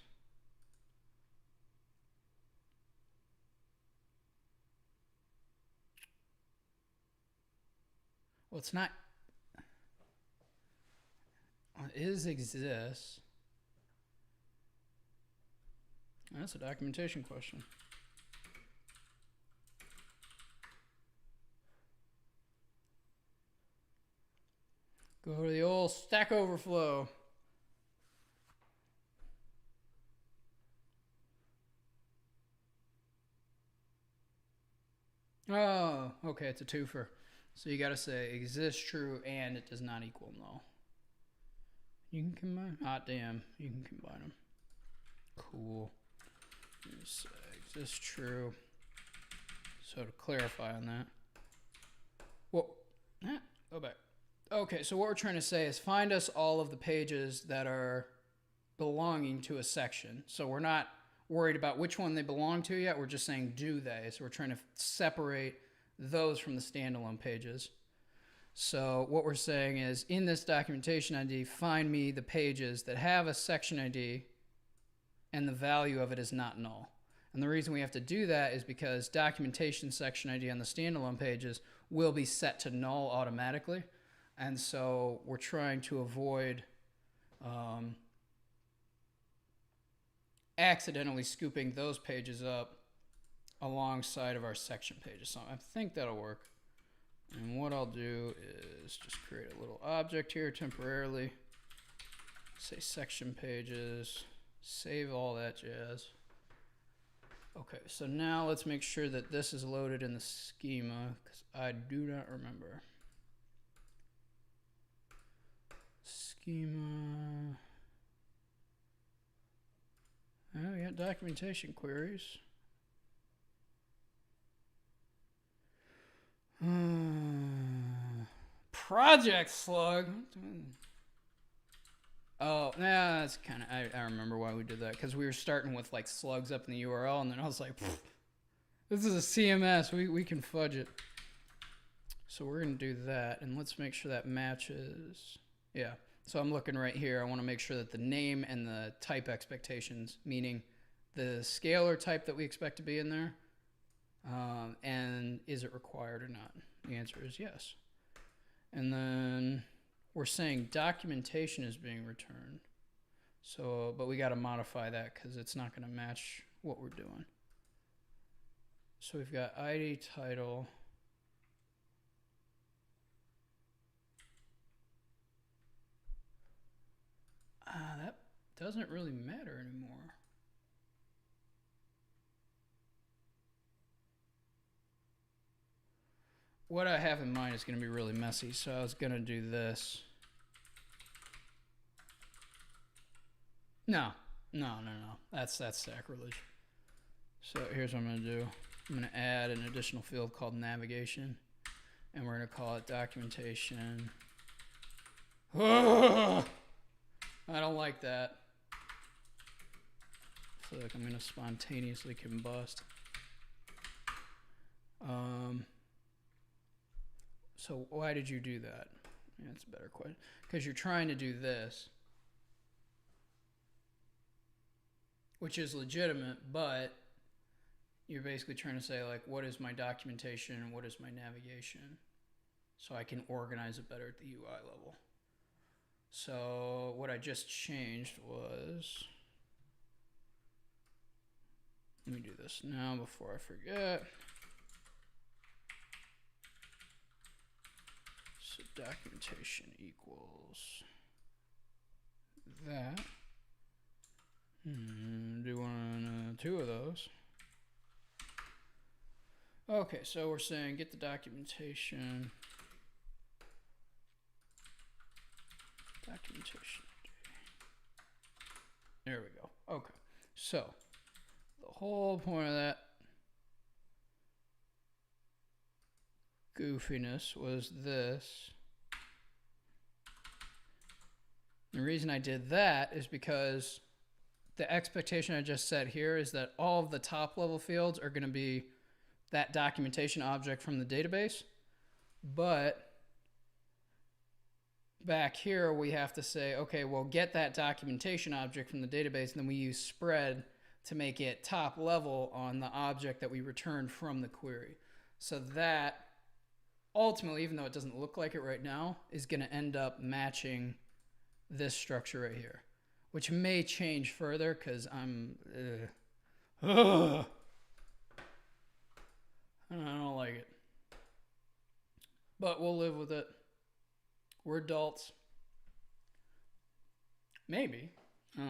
Well, it's not. It exists. That's a documentation question. Go to the old Stack Overflow. Oh, okay, it's a twofer. So you got to say exists true and it does not equal null. You can combine. Hot damn, you can combine them. Cool. Say exists true. So to clarify on that. Well, go back. Okay, so what we're trying to say is find us all of the pages that are belonging to a section. So we're not worried about which one they belong to yet. We're just saying do they. So we're trying to separate those from the standalone pages. So what we're saying is in this documentation ID, find me the pages that have a section ID and the value of it is not null. And the reason we have to do that is because documentation section ID on the standalone pages will be set to null automatically. And so we're trying to avoid accidentally scooping those pages up alongside of our section pages. So I think that'll work. And what I'll do is just create a little object here temporarily. Say section pages, save all that jazz. Okay, so now let's make sure that this is loaded in the schema because I do not remember. Schema. Oh, we got documentation queries. Project slug. Oh, nah, that's kind of. I remember why we did that because we were starting with like slugs up in the URL, and then I was like, "This is a CMS. We can fudge it." So we're gonna do that, and let's make sure that matches. Yeah. So I'm looking right here. I want to make sure that the name and the type expectations, meaning the scalar type that we expect to be in there, and is it required or not? The answer is yes. And then we're saying documentation is being returned. So, but we got to modify that because it's not going to match what we're doing. So we've got ID title. That doesn't really matter anymore. What I have in mind is going to be really messy, so I was going to do this. No. That's sacrilege. So here's what I'm going to do. I'm going to add an additional field called navigation, and we're going to call it documentation. Oh, I don't like that. I feel like I'm going to spontaneously combust. So why did you do that? Yeah, that's a better question. Because you're trying to do this, which is legitimate, but you're basically trying to say, like, what is my documentation and what is my navigation? So I can organize it better at the UI level. So what I just changed was, let me do this now before I forget. So documentation equals that. Do one, two of those. Okay, so we're saying get the documentation. Documentation. There we go. Okay, so the whole point of that goofiness was this. The reason I did that is because the expectation I just set here is that all of the top level fields are going to be that documentation object from the database. But back here, we have to say, okay, well, get that documentation object from the database, and then we use spread to make it top level on the object that we returned from the query. So that ultimately, even though it doesn't look like it right now, is going to end up matching this structure right here, which may change further because I don't like it, but we'll live with it. We're adults. Maybe. If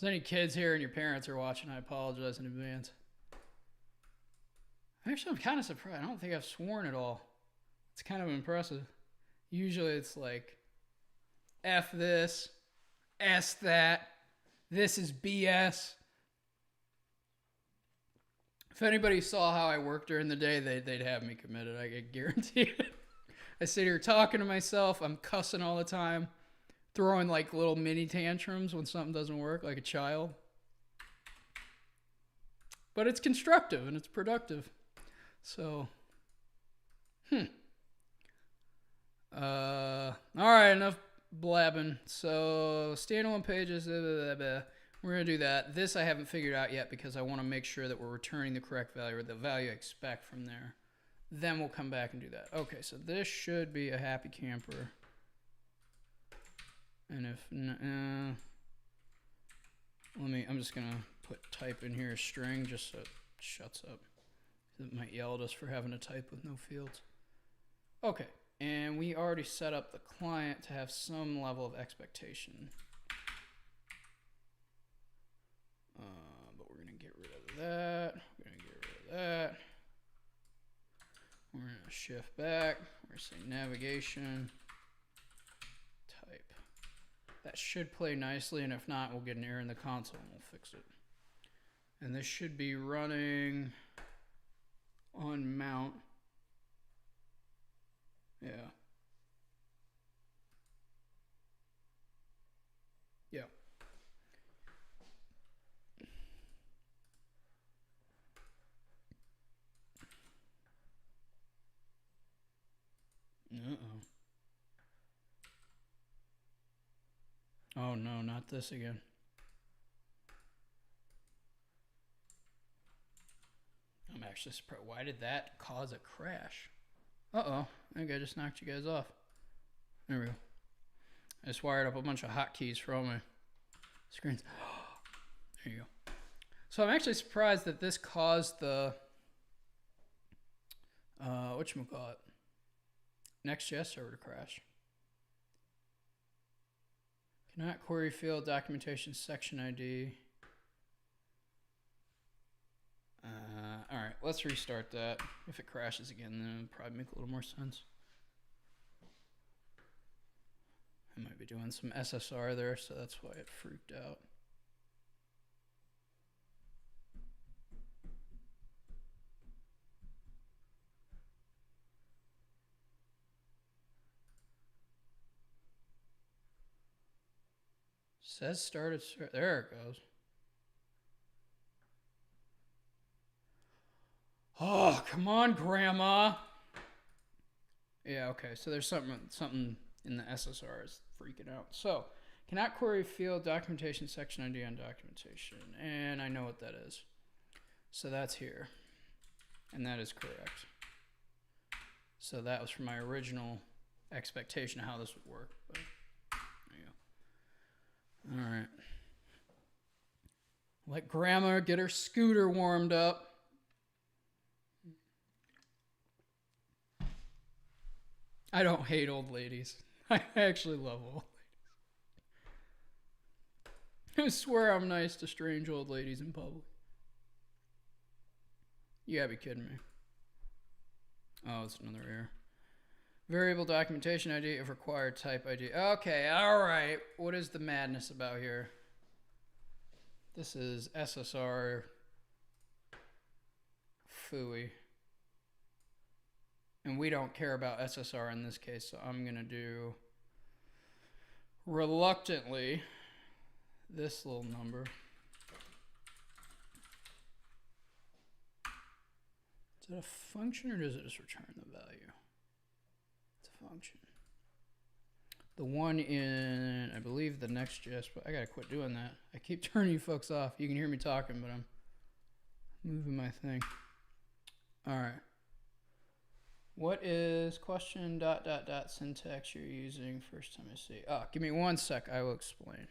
there's any kids here and your parents are watching, I apologize in advance. Actually, I'm kind of surprised. I don't think I've sworn at all. It's kind of impressive. Usually it's like, F this, S that, this is BS. If anybody saw how I work during the day, they'd have me committed. I can guarantee it. I sit here talking to myself. I'm cussing all the time, throwing like little mini tantrums when something doesn't work, like a child. But it's constructive and it's productive. So, all right, enough blabbing. So, standalone pages, blah, blah, blah. We're going to do that. This I haven't figured out yet because I want to make sure that we're returning the correct value or the value I expect from there. Then we'll come back and do that. Okay, so this should be a happy camper. And if, I'm just going to put type in here, string, just so it shuts up. It might yell at us for having a type with no fields. Okay, and we already set up the client to have some level of expectation. But we're going to get rid of that. We're going to get rid of that. We're going to shift back. We're going to say navigation. Type. That should play nicely, and if not, we'll get an error in the console and we'll fix it. And this should be running on mount. Yeah. Yeah. Oh no, not this again. I'm actually surprised. Why did that cause a crash? Uh-oh. I think I just knocked you guys off. There we go. I just wired up a bunch of hotkeys for all my screens. There you go. So I'm actually surprised that this caused the whatchamacallit, Next.js server to crash. Cannot query field documentation section ID. All right, let's restart that. If it crashes again, then it'll probably make a little more sense. I might be doing some SSR there, so that's why it freaked out. Says started. There it goes. Oh, come on, Grandma. Yeah, okay. So there's something in the SSR is freaking out. So, cannot query field documentation section ID on documentation. And I know what that is. So that's here. And that is correct. So that was from my original expectation of how this would work. But there you go. All right. Let Grandma get her scooter warmed up. I don't hate old ladies. I actually love old ladies. I swear I'm nice to strange old ladies in public. You gotta be kidding me. Oh, it's another error. Variable documentation ID if required, type ID. Okay, alright. What is the madness about here? This is SSR Fooey. And we don't care about SSR in this case, so I'm gonna do reluctantly this little number. Is it a function or does it just return the value? It's a function. The one in, I believe, the Next.js, but I gotta quit doing that. I keep turning you folks off. You can hear me talking, but I'm moving my thing. All right. What is question ... syntax you're using first time I see? Oh, give me 1 sec. I will explain.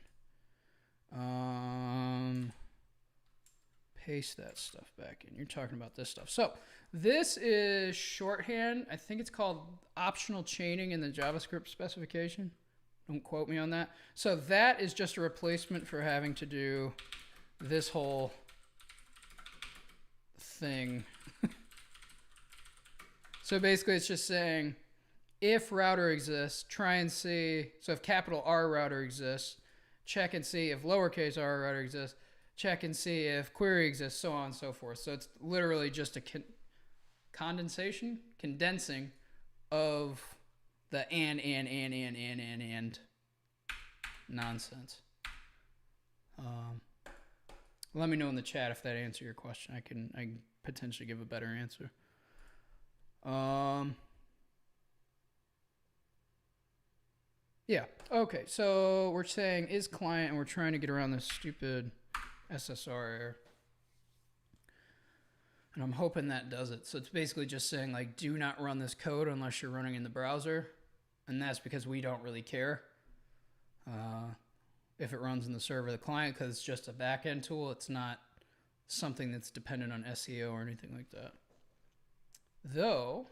Paste that stuff back in. You're talking about this stuff. So this is shorthand. I think it's called optional chaining in the JavaScript specification. Don't quote me on that. So that is just a replacement for having to do this whole thing. So basically it's just saying if router exists, try and see. So if capital R router exists, check and see if lowercase r router exists, check and see if query exists, so on and so forth. So it's literally just a condensing of the and nonsense. Let me know in the chat if that answers your question. I can potentially give a better answer. Yeah. Okay. So we're saying is client, and we're trying to get around this stupid SSR error. And I'm hoping that does it. So it's basically just saying, like, do not run this code unless you're running in the browser. And that's because we don't really care if it runs in the server of the client, because it's just a backend tool. It's not something that's dependent on SEO or anything like that. Though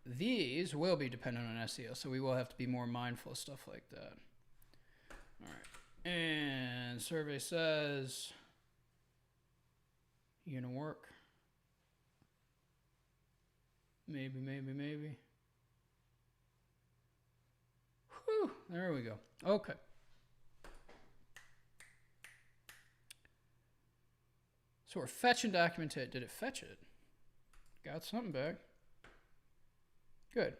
these will be dependent on SEO, so we will have to be more mindful of stuff like that. All right. And survey says you gonna work? Maybe. Whew, there we go. Okay. So we're fetching documentation. Did it fetch it? Got something back. Good.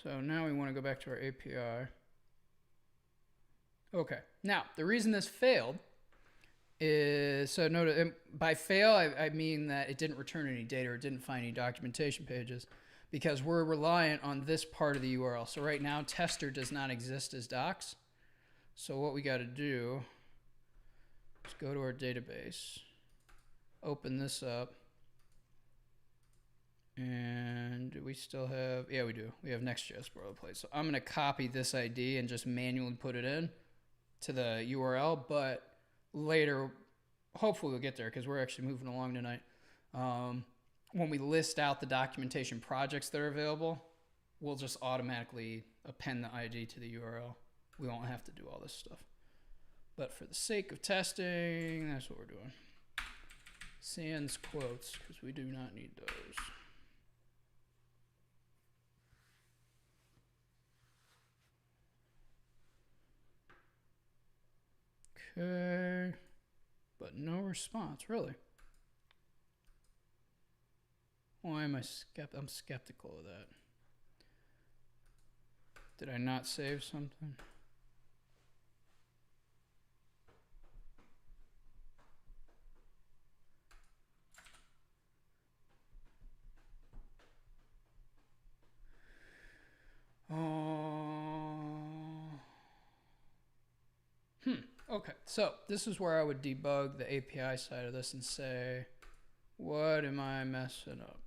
So now we want to go back to our API. Okay. Now, the reason this failed is, so notice, by fail, I mean that it didn't return any data or it didn't find any documentation pages, because we're reliant on this part of the URL. So right now, tester does not exist as docs. So what we got to do is go to our database, open this up, and do we still have, yeah, we do. We have Next.js boilerplate. So I'm going to copy this ID and just manually put it in to the URL, but later, hopefully we'll get there because we're actually moving along tonight. When we list out the documentation projects that are available, we'll just automatically append the ID to the URL. We won't have to do all this stuff. But for the sake of testing, that's what we're doing. Sans quotes, because we do not need those. Okay, but no response, really. Why am I I'm skeptical of that. Did I not save something? Okay, so this is where I would debug the API side of this and say, what am I messing up?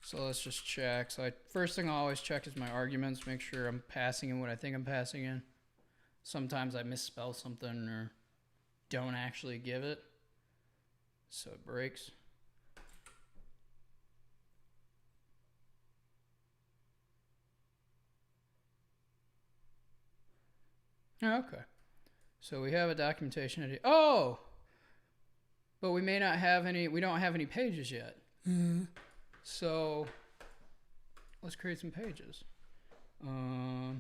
So let's just check. So first thing I always check is my arguments, make sure I'm passing in what I think I'm passing in. Sometimes I misspell something or don't actually give it, so it breaks. Oh, okay. So we have a documentation ID. Oh! But we may not have any, we don't have any pages yet. So let's create some pages. What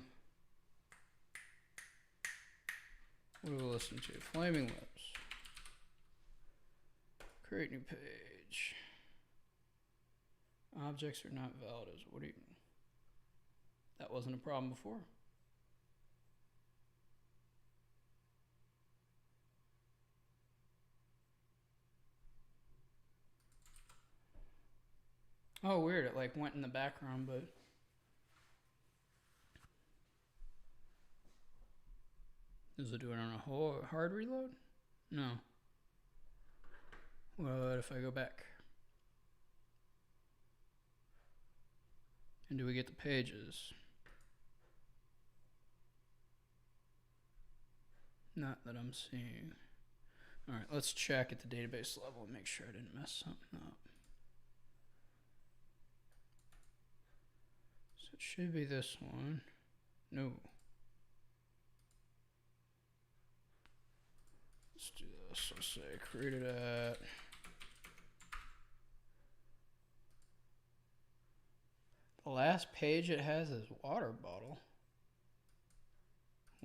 do we listen to? Flaming Lips. Create new page. Objects are not valid as, what do you mean? That wasn't a problem before. Oh, weird. It like went in the background, but. Does it do it on a whole hard reload? No. What if I go back? And do we get the pages? Not that I'm seeing. All right, let's check at the database level and make sure I didn't mess something up. So it should be this one. No. Let's do this. Let's say created at. The last page it has is water bottle.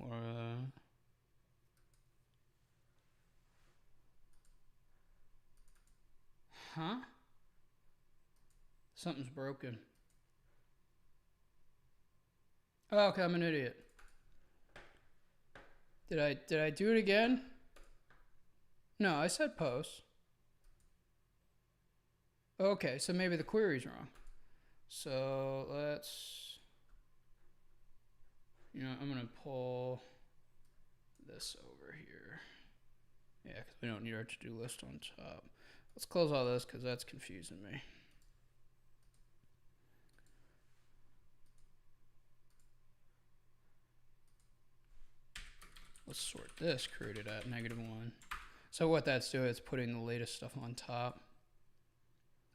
Or huh? Something's broken. Oh, okay, I'm an idiot. Did I do it again? No, I said post. Okay, so maybe the query's wrong. So let's, I'm gonna pull this over here. Yeah, because we don't need our to-do list on top. Let's close all this because that's confusing me. Let's sort this, created at -1. So what that's doing is putting the latest stuff on top.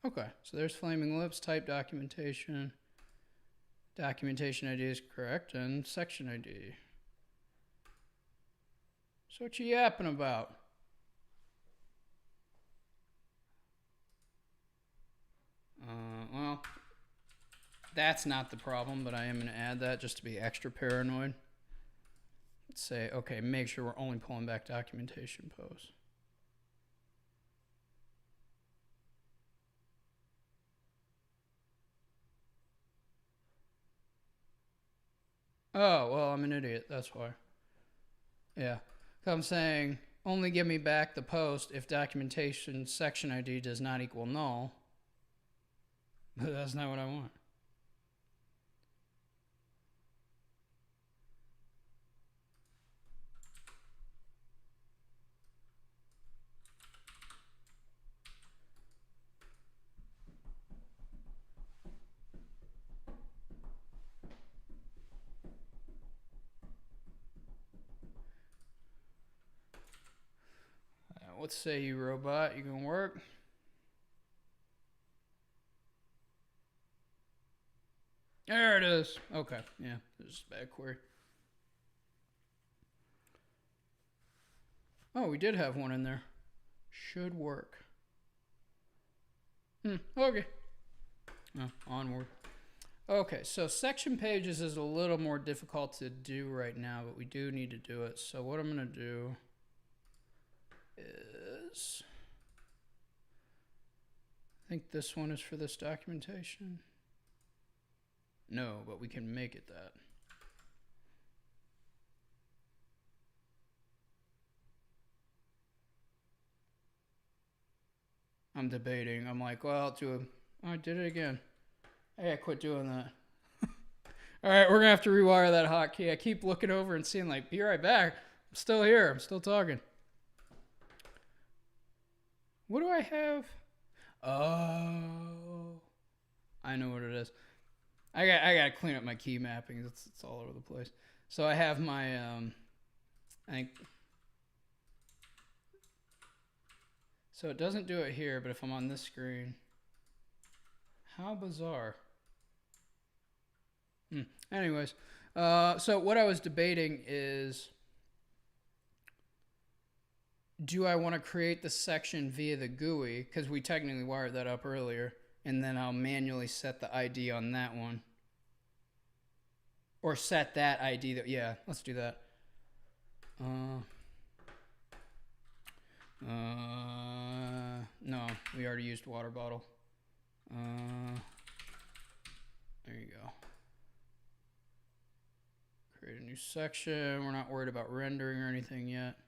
Okay, so there's Flaming Lips, type documentation. Documentation ID is correct, and section ID. So what you yapping about? Well, that's not the problem, but I am going to add that just to be extra paranoid. Let's say, okay, make sure we're only pulling back documentation posts. Oh, well, I'm an idiot. That's why. Yeah. I'm saying only give me back the post if documentation section ID does not equal null. But that's not what I want. Let's say you robot, you can work. There it is. Okay, yeah, this is a bad query. Oh, we did have one in there. Should work. Okay. Oh, onward. Okay, so section pages is a little more difficult to do right now, but we do need to do it. So what I'm going to do is, I think this one is for this documentation. No, but we can make it that. I'm debating. I'm like, well, oh, I did it again. Hey, I quit doing that. All right, we're going to have to rewire that hotkey. I keep looking over and seeing like, be right back. I'm still here. I'm still talking. What do I have? Oh, I know what it is. I got to clean up my key mappings. It's all over the place. So I have my, I think, so it doesn't do it here, but if I'm on this screen, how bizarre. Anyways, so what I was debating is do I want to create the section via the GUI? Because we technically wired that up earlier. And then I'll manually set the ID on that one. Or set that ID. Yeah, let's do that. No, we already used water bottle. There you go. Create a new section. We're not worried about rendering or anything yet.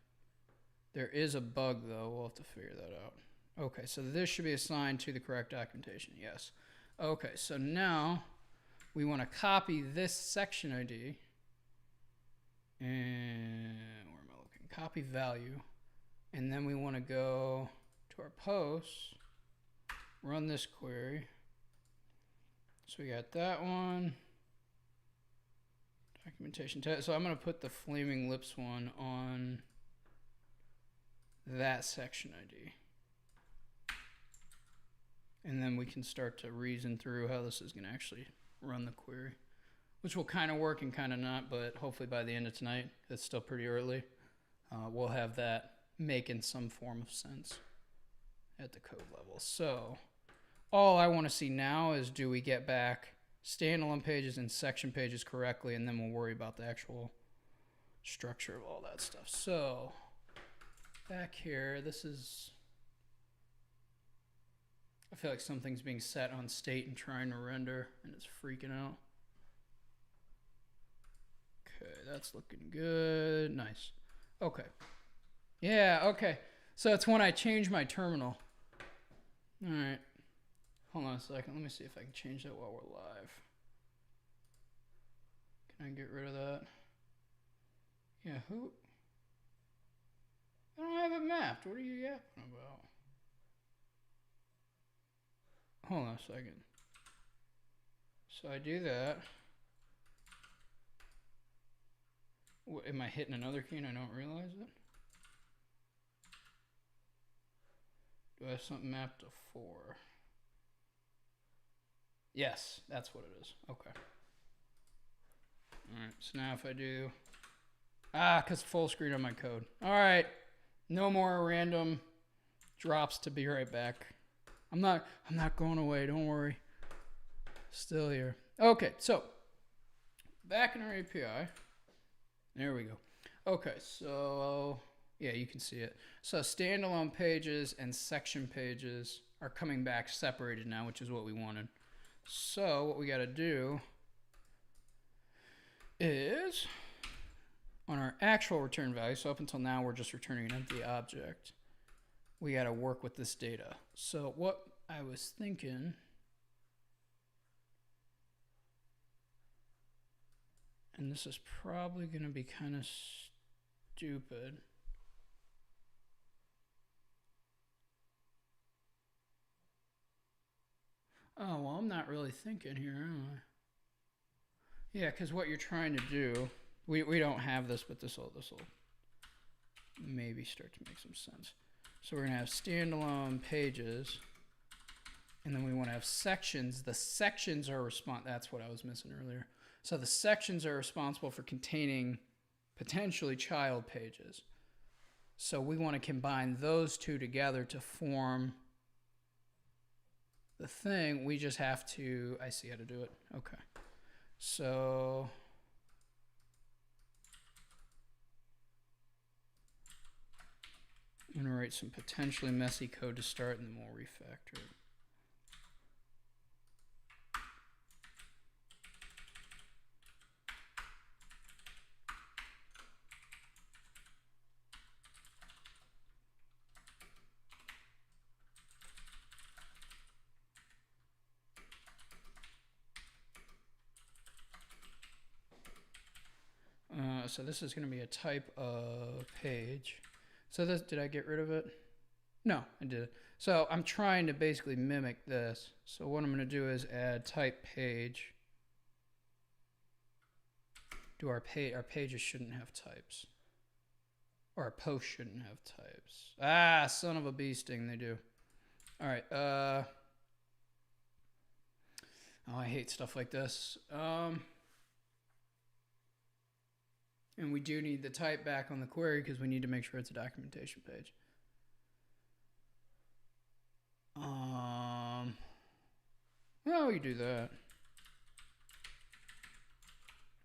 There is a bug though. We'll have to figure that out. Okay, so this should be assigned to the correct documentation. Yes. Okay, so now we want to copy this section ID. And where am I looking? Copy value. And then we want to go to our posts, run this query. So we got that one. Documentation test. So I'm going to put the Flaming Lips one on that section ID. And then we can start to reason through how this is going to actually run the query, which will kind of work and kind of not, but hopefully by the end of tonight, it's still pretty early, we'll have that making some form of sense at the code level. So all I want to see now is, do we get back standalone pages and section pages correctly, and then we'll worry about the actual structure of all that stuff. So back here, this is, I feel like something's being set on state and trying to render, and it's freaking out. Okay, that's looking good. Nice. Okay. Yeah, okay. So it's when I change my terminal. All right. Hold on a second. Let me see if I can change that while we're live. Can I get rid of that? Yeah, who? I don't have it mapped. What are you yapping about? Hold on a second. So I do that. What, am I hitting another key and I don't realize it? Do I have something mapped to 4? Yes, that's what it is. Okay. All right, so now if I do, because full screen on my code. All right, no more random drops. To be right back. I'm not going away. Don't worry. Still here. Okay, so back in our API. There we go. Okay, so yeah, you can see it. So standalone pages and section pages are coming back separated now, which is what we wanted. So what we got to do is, on our actual return value, so up until now we're just returning an empty object, we got to work with this data. So what I was thinking, and this is probably going to be kind of stupid. Oh, well, I'm not really thinking here, am I? Yeah, because what you're trying to do, we don't have this, but this will maybe start to make some sense. So we're going to have standalone pages, and then we want to have sections. The sections are that's what I was missing earlier. So the sections are responsible for containing potentially child pages. So we want to combine those two together to form the thing. We just have to, I see how to do it. Okay. So I'm going to write some potentially messy code to start, and then we'll refactor it. So this is going to be a type of page. So this, did I get rid of it? No, I did. So I'm trying to basically mimic this. So what I'm going to do is add type page. Our pages shouldn't have types. Or our posts shouldn't have types. Ah, son of a bee sting, they do. All right. Oh, I hate stuff like this. And we do need the type back on the query because we need to make sure it's a documentation page. Well, we do that.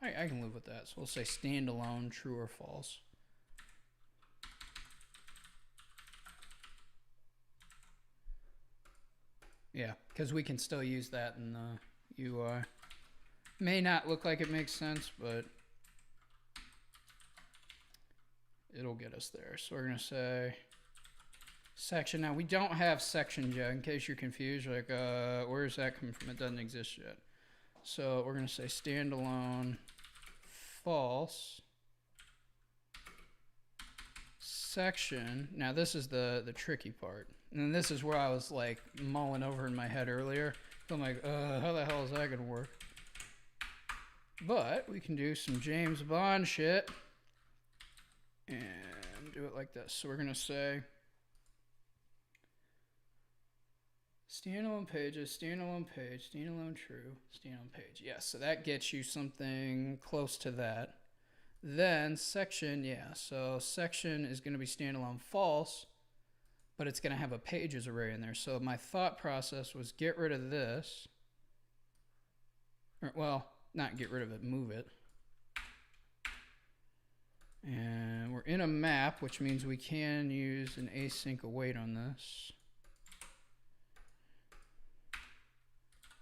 I can live with that. So we'll say standalone, true or false. Yeah, because we can still use that in the UI. May not look like it makes sense, but it'll get us there. So we're going to say section. Now, we don't have sections yet, in case you're confused. Like, where is that coming from? It doesn't exist yet. So we're going to say standalone false section. Now, this is the tricky part. And this is where I was like mulling over in my head earlier. I'm like, how the hell is that going to work? But we can do some James Bond shit and do it like this. So we're going to say standalone pages, standalone page, standalone true, standalone page. Yes, so that gets you something close to that. Then section, yeah, so section is going to be standalone false, but it's going to have a pages array in there. So my thought process was get rid of this. Or, well, not get rid of it, move it. And we're in a map, which means we can use an async await on this.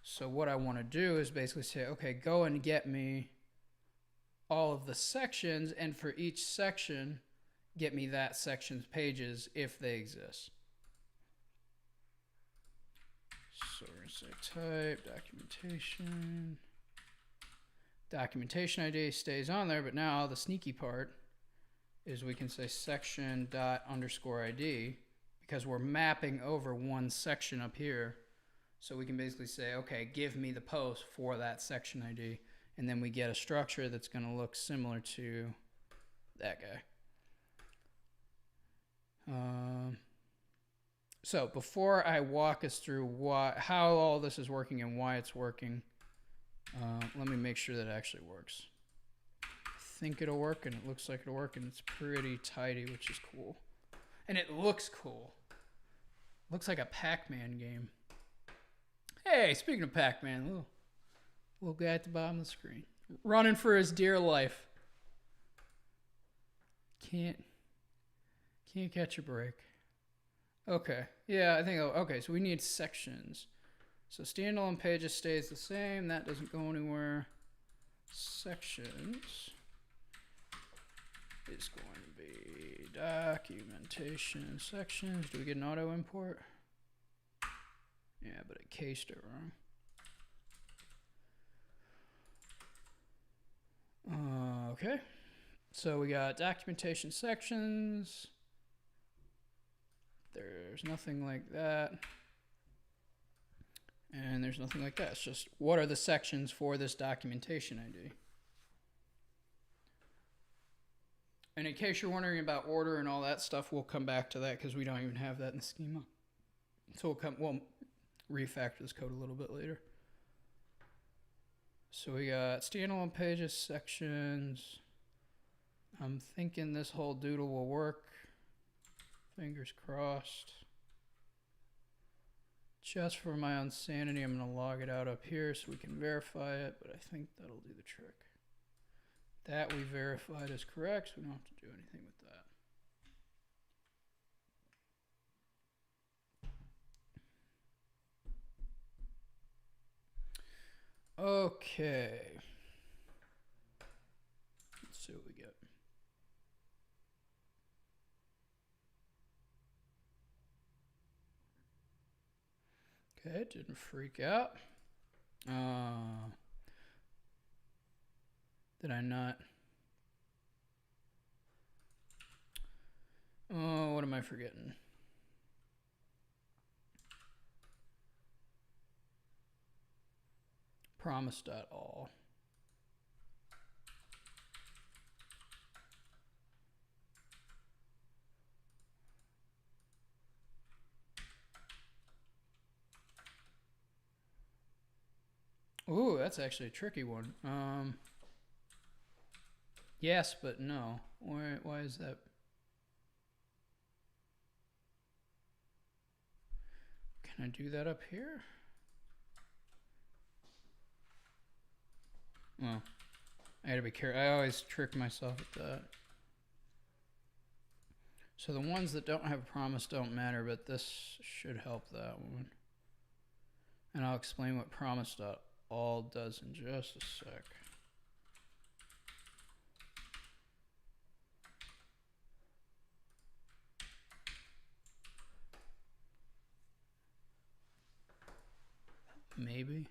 So what I want to do is basically say, okay, go and get me all of the sections, and for each section, get me that section's pages if they exist. So we're going to say type, documentation. Documentation ID stays on there, but now the sneaky part is we can say section dot underscore ID because we're mapping over one section up here. So we can basically say, okay, give me the post for that section ID. And then we get a structure that's going to look similar to that guy. So before I walk us through how all this is working and why it's working, let me make sure that it actually works. I think it'll work, and it looks like it'll work, and it's pretty tidy, which is cool. And it looks cool. Looks like a Pac-Man game. Hey, speaking of Pac-Man, little guy at the bottom of the screen, running for his dear life. Can't catch a break. Okay, yeah, I think, okay, so we need sections. So standalone pages stays the same. That doesn't go anywhere. Sections is going to be documentation sections. Do we get an auto import? Yeah, but it cased it wrong. Okay, so we got documentation sections. There's nothing like that. And there's nothing like that. It's just what are the sections for this documentation ID? And in case you're wondering about order and all that stuff, we'll come back to that because we don't even have that in the schema. So we'll refactor this code a little bit later. So we got standalone pages, sections. I'm thinking this whole doodle will work. Fingers crossed. Just for my own sanity, I'm going to log it out up here so we can verify it, but I think that'll do the trick. That we verified is correct, so we don't have to do anything with that. Okay. Let's see what we get. Okay, didn't freak out. Did I not? Oh, what am I forgetting? Promise.all. Ooh, that's actually a tricky one. Yes, but no. Why is that? Can I do that up here? Well, I gotta be careful. I always trick myself with that. So the ones that don't have promise don't matter, but this should help that one. And I'll explain what promise.all does in just a sec. Maybe.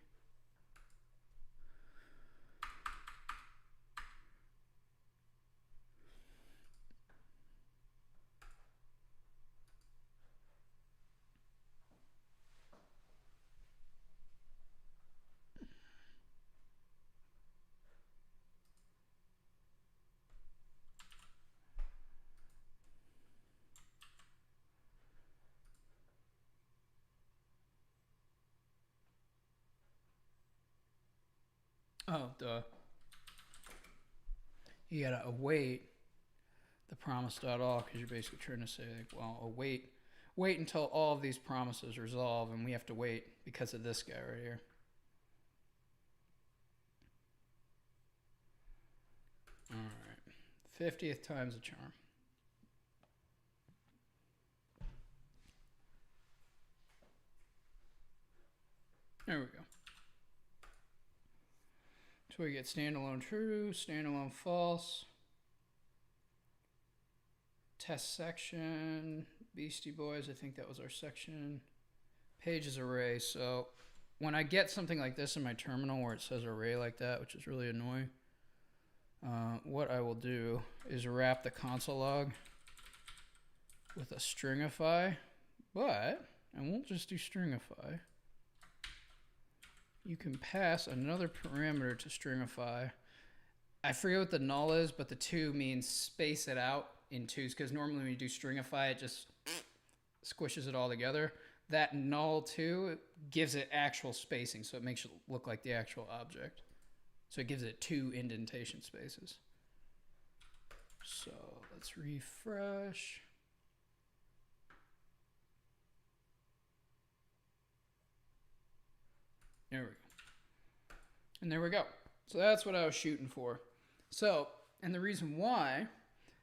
Oh, duh. You gotta await the promise.all because you're basically trying to say, like, well, await until all of these promises resolve, and we have to wait because of this guy right here. All right, 50th time's a charm. There we go. So we get standalone true, standalone false, test section, Beastie Boys, I think that was our section, pages array. So when I get something like this in my terminal where it says array like that, which is really annoying, what I will do is wrap the console log with a stringify, but I won't just do stringify. You can pass another parameter to stringify. I forget what the null is, but the 2 means space it out in 2s, because normally when you do stringify, it just squishes it all together. That null 2 gives it actual spacing, so it makes it look like the actual object. So it gives it 2 indentation spaces. So let's refresh. There we go. And there we go. So that's what I was shooting for. So, and the reason why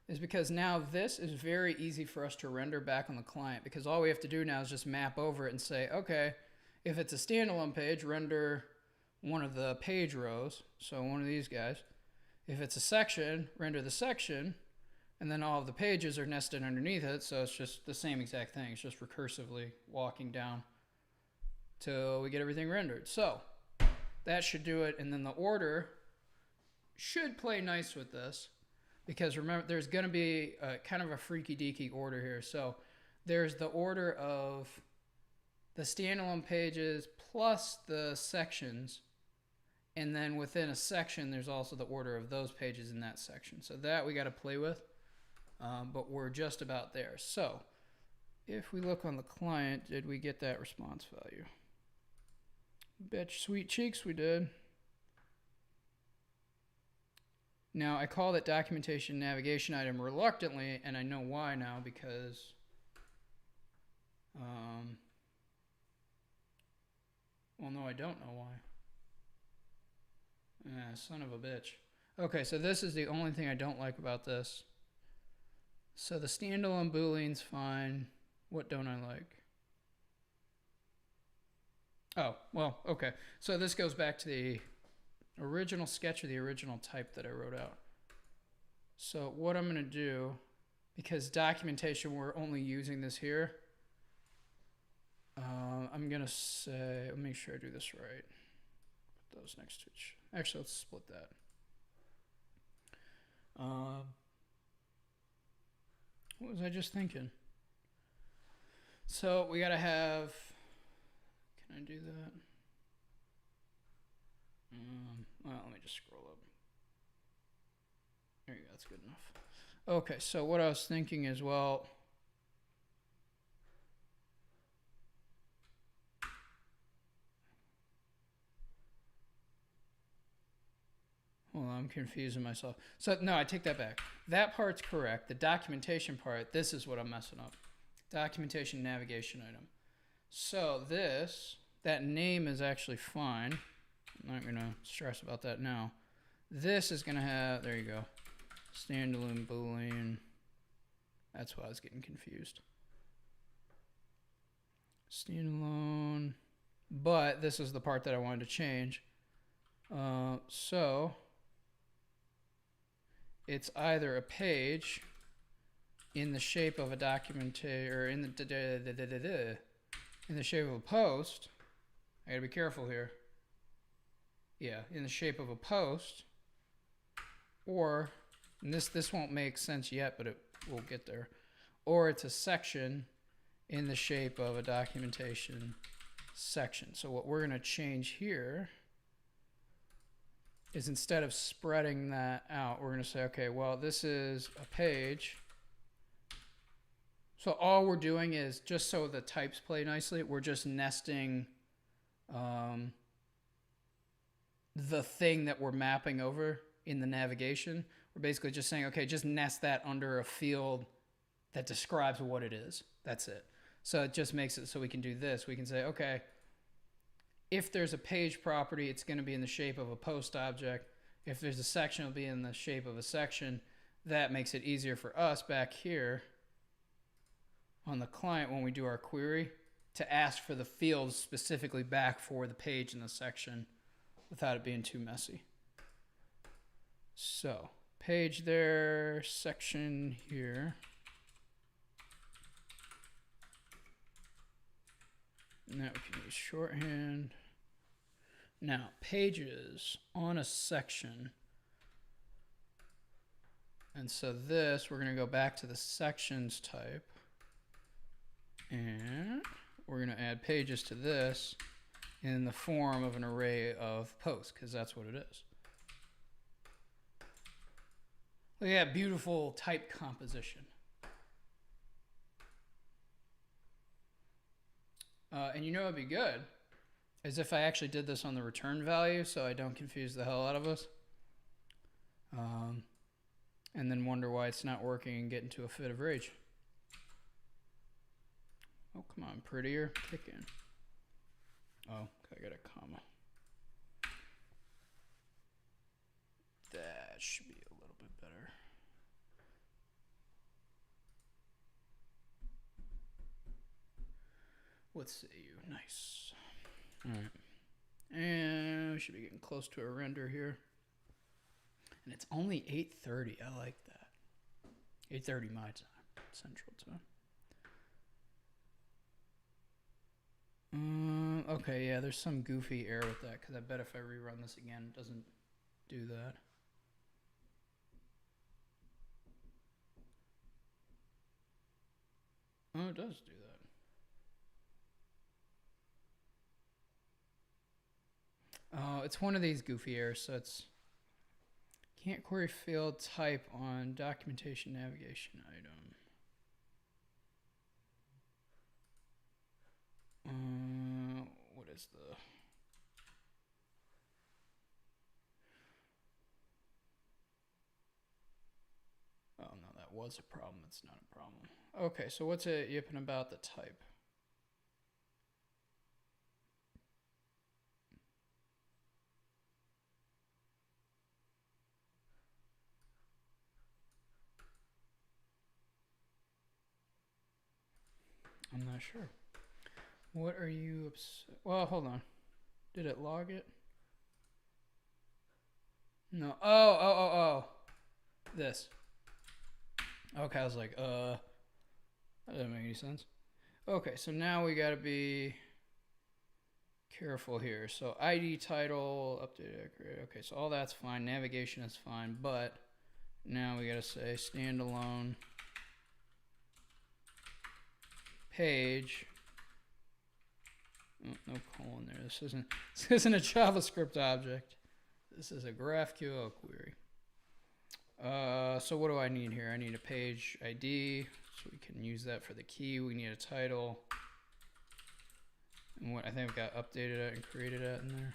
is because now this is very easy for us to render back on the client, because all we have to do now is just map over it and say, okay, if it's a standalone page, render one of the page rows, so one of these guys. If it's a section, render the section, and then all of the pages are nested underneath it, so it's just the same exact thing. It's just recursively walking down till we get everything rendered. So that should do it, and then the order should play nice with this, because remember, there's going to be kind of a freaky deaky order here. So there's the order of the standalone pages plus the sections, and then within a section there's also the order of those pages in that section. So that we got to play with, but we're just about there. So if we look on the client, did we get that response value? Bet sweet cheeks we did. Now I call that documentation navigation item reluctantly, and I know why now, because well, no, I don't know why. Son of a bitch. Okay, so this is the only thing I don't like about this. So the standalone boolean's fine. What don't I like? Oh, well, okay. So this goes back to the original sketch or the original type that I wrote out. So what I'm going to do, because documentation, we're only using this here, I'm going to say, let me make sure I do this right. Put those next to each. Actually, let's split that. What was I just thinking? So we got to have, can I do that? Well, let me just scroll up. There you go, that's good enough. Okay, so what I was thinking is, well, hold on, I'm I'm confusing myself. So no, I take that back. That part's correct. The documentation part, this is what I'm messing up. Documentation navigation item. So this, that name is actually fine. I'm not gonna stress about that now. This is gonna have, there you go, standalone Boolean. That's why I was getting confused. Standalone, but this is the part that I wanted to change. So it's either a page in the shape of a document or in the shape of a post. I gotta be careful here. Yeah, in the shape of a post, or and this won't make sense yet, but it will get there. Or it's a section in the shape of a documentation section. So what we're gonna change here is instead of spreading that out, we're gonna say, okay, well, this is a page. So all we're doing is, just so the types play nicely, we're just nesting the thing that we're mapping over in the navigation. We're basically just saying, okay, just nest that under a field that describes what it is. That's it. So it just makes it so we can do this. We can say, okay, if there's a page property, it's going to be in the shape of a post object. If there's a section, it'll be in the shape of a section. That makes it easier for us back here on the client when we do our query to ask for the fields specifically back for the page and the section without it being too messy. So page there, section here. Now we can use shorthand. Now pages on a section. And so this, we're going to go back to the sections type. And we're going to add pages to this in the form of an array of posts, because that's what it is. Look at that beautiful type composition. And you know what would be good is if I actually did this on the return value so I don't confuse the hell out of us. And then wonder why it's not working and get into a fit of rage. Oh, come on, prettier. Kick in. Oh, I got a comma. That should be a little bit better. What say you? Nice. All right. And we should be getting close to a render here. And it's only 8:30. I like that. 8:30 my time, Central Time. Okay, yeah, there's some goofy error with that, because I bet if I rerun this again, it doesn't do that. Oh, it does do that. Oh, it's one of these goofy errors, so it's can't query field type on documentation navigation item. What is the... Oh, no, that was a problem. It's not a problem. Okay, so what's it yipping about the type? I'm not sure. What are you upset? Well, hold on. Did it log it? No. Oh. This. Okay, I was like, that doesn't make any sense. Okay, so now we gotta be careful here. So ID, title, update, okay, so all that's fine. Navigation is fine, but now we gotta say standalone page. Oh, no colon there. This isn't a JavaScript object. This is a GraphQL query. So what do I need here? I need a page ID, so we can use that for the key. We need a title. And what I think I've got updated it and created it in there.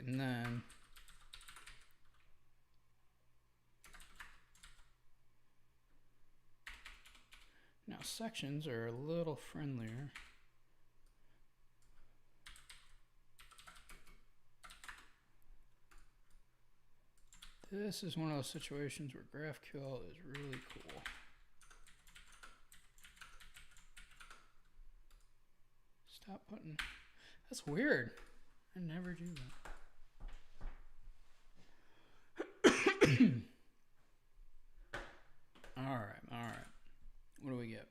and then now sections are a little friendlier. This is one of those situations where GraphQL is really cool. Stop putting, that's weird. I never do that. All right. What do we get?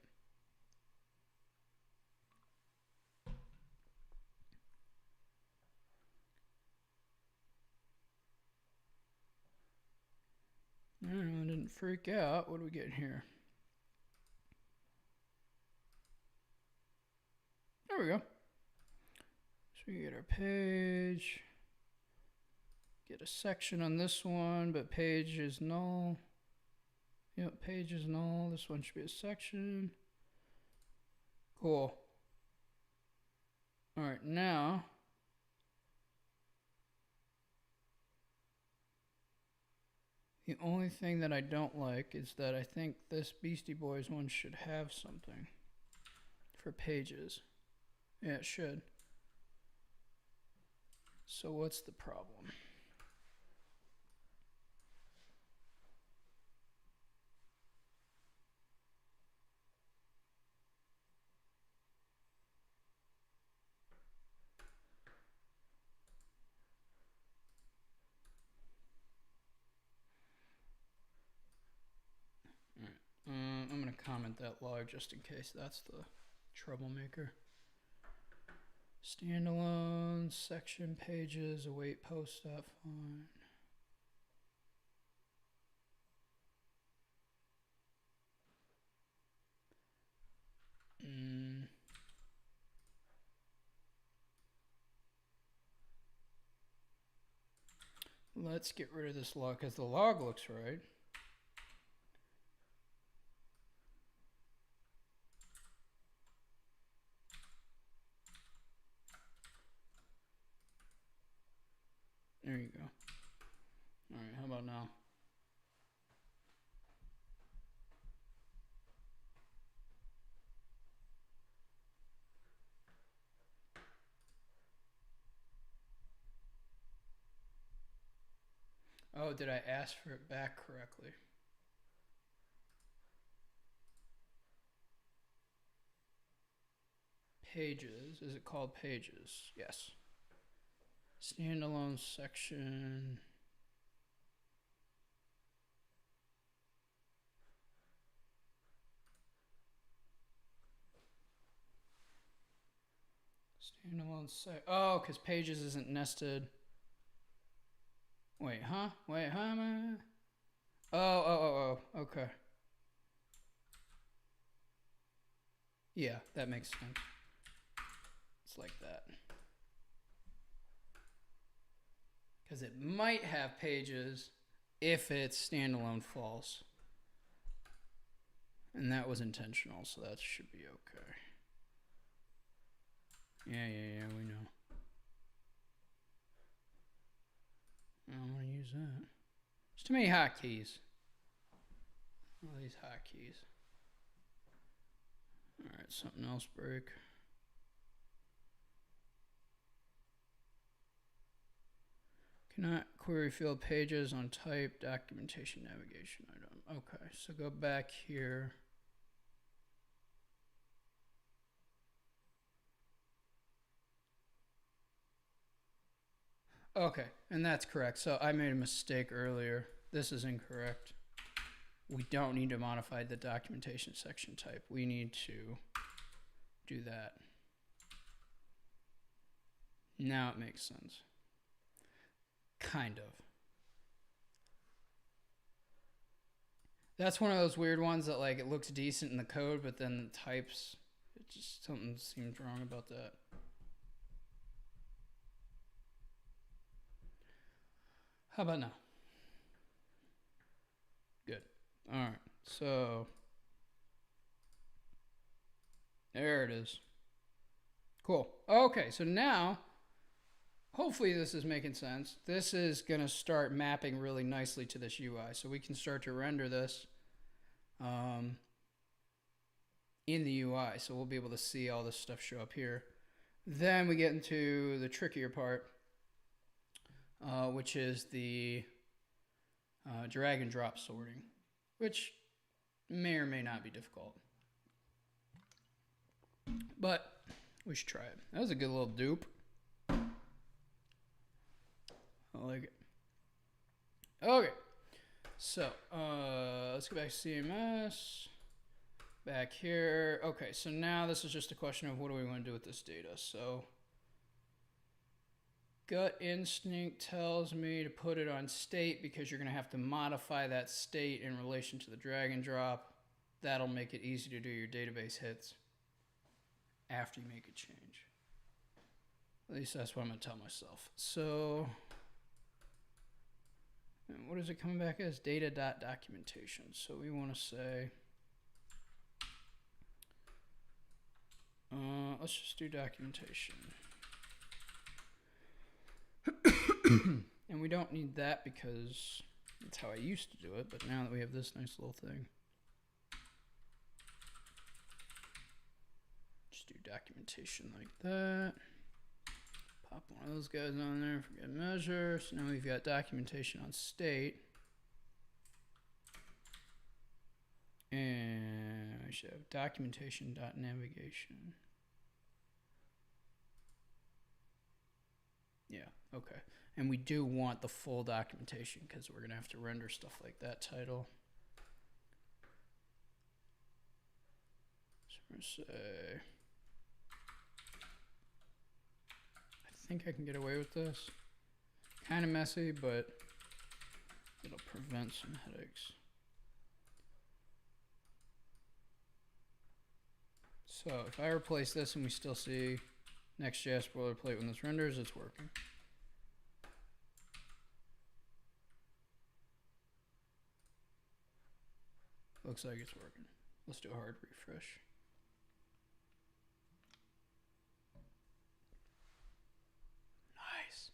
I didn't freak out. What do we get here? There we go. So we get our page. Get a section on this one, but page is null. Yep, page is null. This one should be a section. Cool. All right, now the only thing that I don't like is that I think this Beastie Boys one should have something for pages. Yeah, it should. So what's the problem? I'm going to comment that log just in case that's the troublemaker. Standalone, section, pages, await post stuff, fine. Let's get rid of this log because the log looks right. There you go. All right, how about now? Oh, did I ask for it back correctly? Pages, is it called pages? Yes. Standalone section. Standalone sec. Oh, because pages isn't nested. Wait, huh? Wait, huh? Oh, okay. Yeah, that makes sense. It's like that. Because it might have pages if it's standalone false. And that was intentional, so that should be okay. Yeah, we know. I don't want to use that. There's too many hotkeys. All these hotkeys. Alright, something else break. Cannot query field pages on type documentation navigation item. Okay, so go back here. Okay, and that's correct. So I made a mistake earlier. This is incorrect. We don't need to modify the documentation section type. We need to do that. Now it makes sense. Kind of. That's one of those weird ones that like it looks decent in the code, but then the types, it just something seems wrong about that. How about now? Good. All right. So there it is. Cool. Okay. So now, hopefully this is making sense. This is going to start mapping really nicely to this UI. So we can start to render this in the UI. So we'll be able to see all this stuff show up here. Then we get into the trickier part, which is the drag and drop sorting, which may or may not be difficult. But we should try it. That was a good little dupe. I like it. Okay. So, let's go back to CMS. Back here. Okay, so now this is just a question of what do we want to do with this data. So, gut instinct tells me to put it on state because you're going to have to modify that state in relation to the drag and drop. That'll make it easy to do your database hits after you make a change. At least that's what I'm going to tell myself. So, and what is it coming back as? Data.documentation. So we want to say, let's just do documentation. And we don't need that because that's how I used to do it. But now that we have this nice little thing, just do documentation like that. Pop one of those guys on there, forget measure. So now we've got documentation on state. And we should have documentation.navigation. Yeah, okay. And we do want the full documentation because we're going to have to render stuff like that title. So we're going to say, I think I can get away with this. Kind of messy, but it'll prevent some headaches. So if I replace this and we still see Next.js boilerplate when this renders, it's working. Looks like it's working. Let's do a hard refresh. Nice.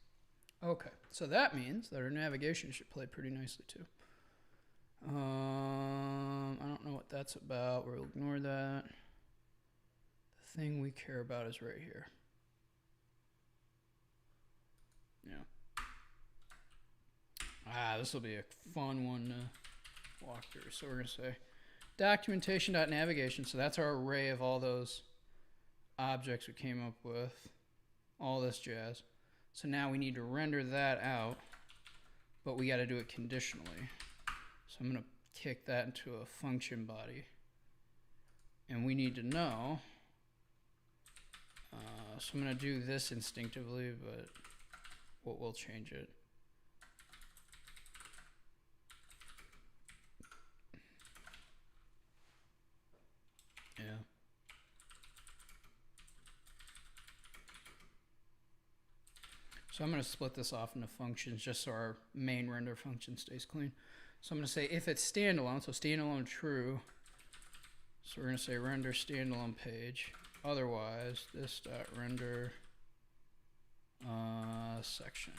Okay, so that means that our navigation should play pretty nicely too. I don't know what that's about. We'll ignore that. The thing we care about is right here. Yeah. This will be a fun one to walk through. So we're going to say documentation.navigation. So that's our array of all those objects we came up with, all this jazz. So now we need to render that out, but we got to do it conditionally. So I'm going to kick that into a function body. And we need to know, so I'm going to do this instinctively, but we'll change it. Yeah. So I'm going to split this off into functions just so our main render function stays clean. So I'm going to say if it's standalone, so standalone true. So we're going to say render standalone page. Otherwise, this dot render section.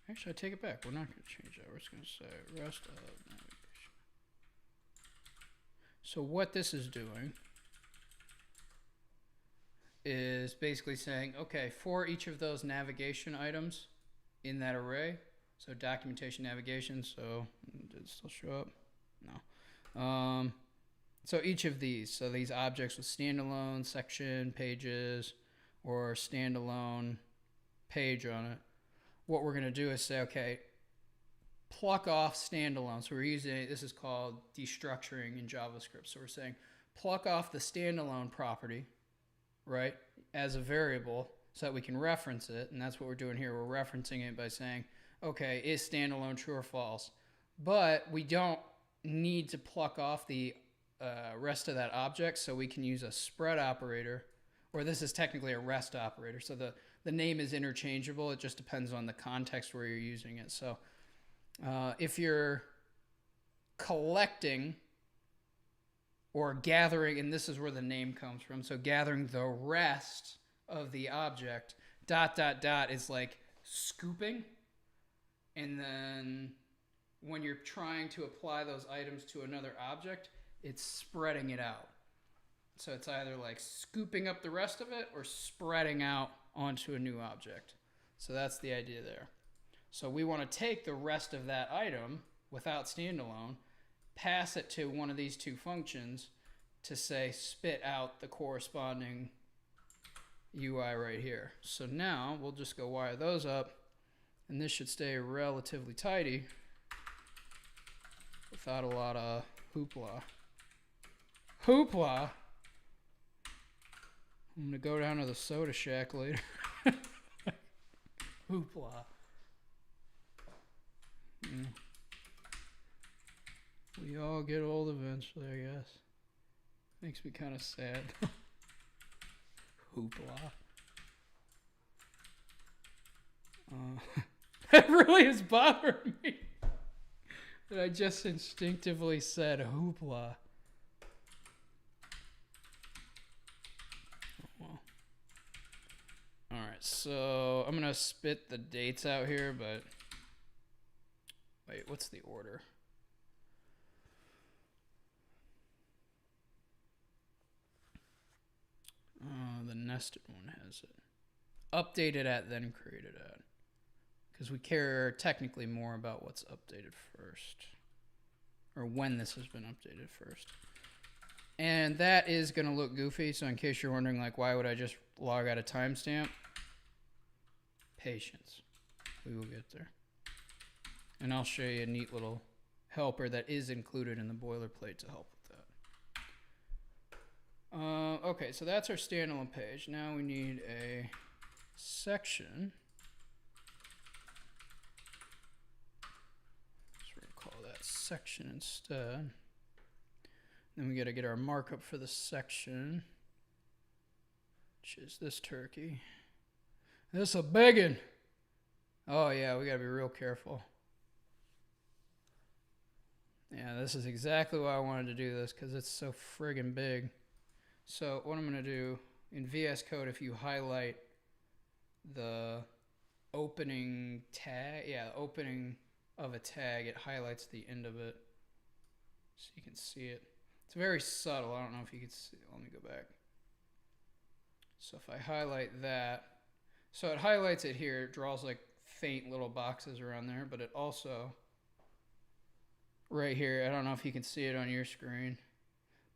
Actually, I take it back. We're not going to change that. We're just going to say rest of navigation. So what this is doing is basically saying, okay, for each of those navigation items in that array, so documentation navigation, so did it still show up? No. So each of these, so these objects with standalone section, pages, or standalone page on it, what we're going to do is say, okay, pluck off standalone. So we're using, this is called destructuring in JavaScript. So we're saying pluck off the standalone property, right, as a variable so that we can reference it. And that's what we're doing here. We're referencing it by saying, okay, is standalone true or false? But we don't need to pluck off the rest of that object, so we can use a spread operator, or this is technically a rest operator. So the name is interchangeable. It just depends on the context where you're using it. So if you're collecting or gathering, and this is where the name comes from, so gathering the rest of the object. ... is like scooping. And then when you're trying to apply those items to another object, it's spreading it out. So it's either like scooping up the rest of it or spreading out onto a new object. So that's the idea there. So we want to take the rest of that item without standalone, pass it to one of these two functions to say spit out the corresponding UI right here. So now we'll just go wire those up, and this should stay relatively tidy without a lot of hoopla. Hoopla? I'm going to go down to the soda shack later. Hoopla. Yeah. We all get old eventually, I guess. Makes me kind of sad. Hoopla. That really is bothering me. That I just instinctively said hoopla. Well. Alright, so I'm going to spit the dates out here, but... Wait, what's the order? The nested one has it. Updated at, then created at. Because we care technically more about what's updated first. Or when this has been updated first. And that is going to look goofy, so in case you're wondering, like, why would I just log out a timestamp? Patience. We will get there. And I'll show you a neat little helper that is included in the boilerplate to help with that. Okay, so that's our standalone page. Now we need a section. So we're going to call that section instead. Then we got to get our markup for the section, which is this turkey. This a biggin'. Oh yeah, we got to be real careful. Yeah, this is exactly why I wanted to do this, because it's so friggin' big. So what I'm going to do in VS Code, if you highlight the opening tag, opening of a tag, it highlights the end of it so you can see it. It's very subtle. I don't know if you can see. Let me go back. So if I highlight that, so it highlights it here. It draws like faint little boxes around there, but it also, right here, I don't know if you can see it on your screen,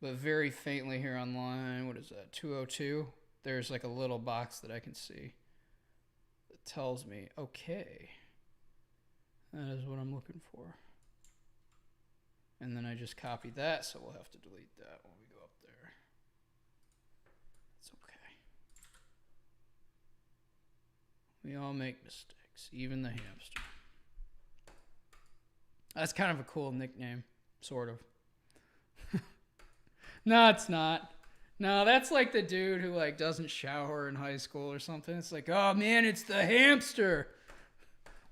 but very faintly here on line, what is that, 202? There's like a little box that I can see that tells me, okay, that is what I'm looking for. And then I just copy that, so we'll have to delete that when we go up there. It's okay. We all make mistakes, even the hamster. That's kind of a cool nickname, sort of. No, it's not. No, that's like the dude who like doesn't shower in high school or something. It's like, oh man, it's the hamster.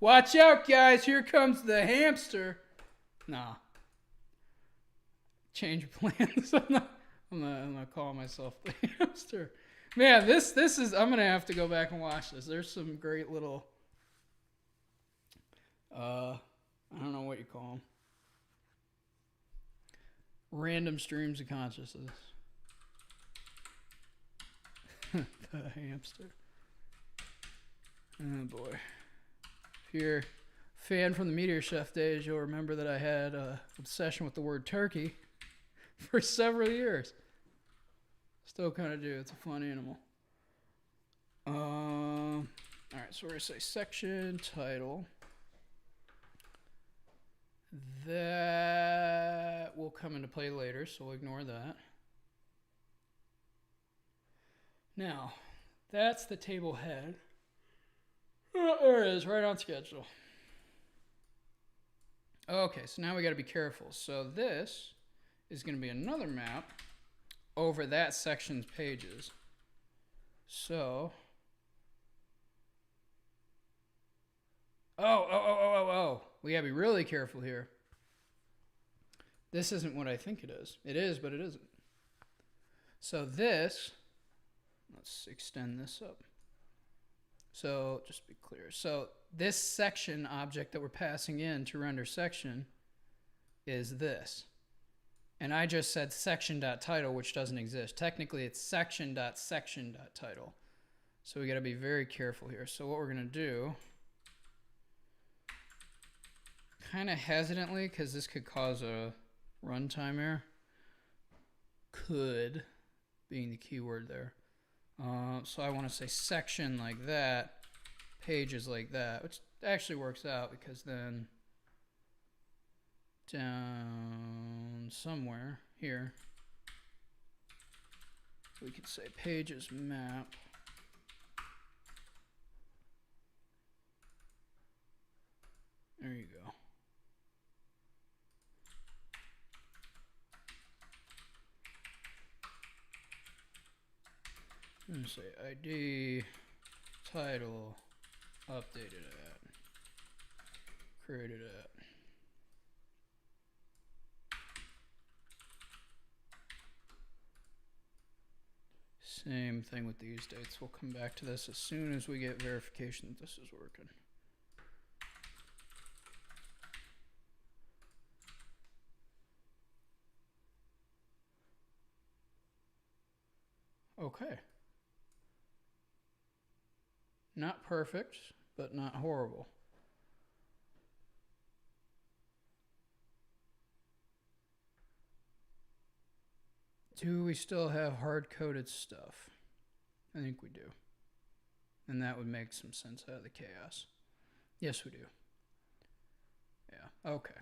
Watch out, guys. Here comes the hamster. Nah. Change plans. I'm not calling myself the hamster. Man, this is, I'm gonna have to go back and watch this. There's some great little I don't know what you call them. Random streams of consciousness. The hamster. Oh boy. If you're a fan from the Meteor Chef days, you'll remember that I had an obsession with the word turkey for several years. Still kind of do. It's a fun animal. Alright, so we're going to say section, title. That will come into play later, so we'll ignore that. Now, that's the table head. Oh, there it is, right on schedule. Okay, so now we got to be careful. So this is going to be another map over that section's pages. So, oh. We gotta be really careful here. This isn't what I think it is. It is, but it isn't. So this, Let's extend this up. So just be clear. So this section object that we're passing in to render section is this. And I just said section.title, which doesn't exist. Technically, it's section.section.title. So we got to be very careful here. So what we're going to do, kind of hesitantly, because this could cause a runtime error. Could, being the keyword there. So I want to say section like that, pages like that, which actually works out because then down somewhere here, we could say pages map. There you go. I'm going to say ID, title, updated at, created at. Same thing with these dates. We'll come back to this as soon as we get verification that this is working. Okay. Not perfect, but not horrible. Do we still have hard-coded stuff? I think we do. And that would make some sense out of the chaos. Yes, we do. Yeah, okay.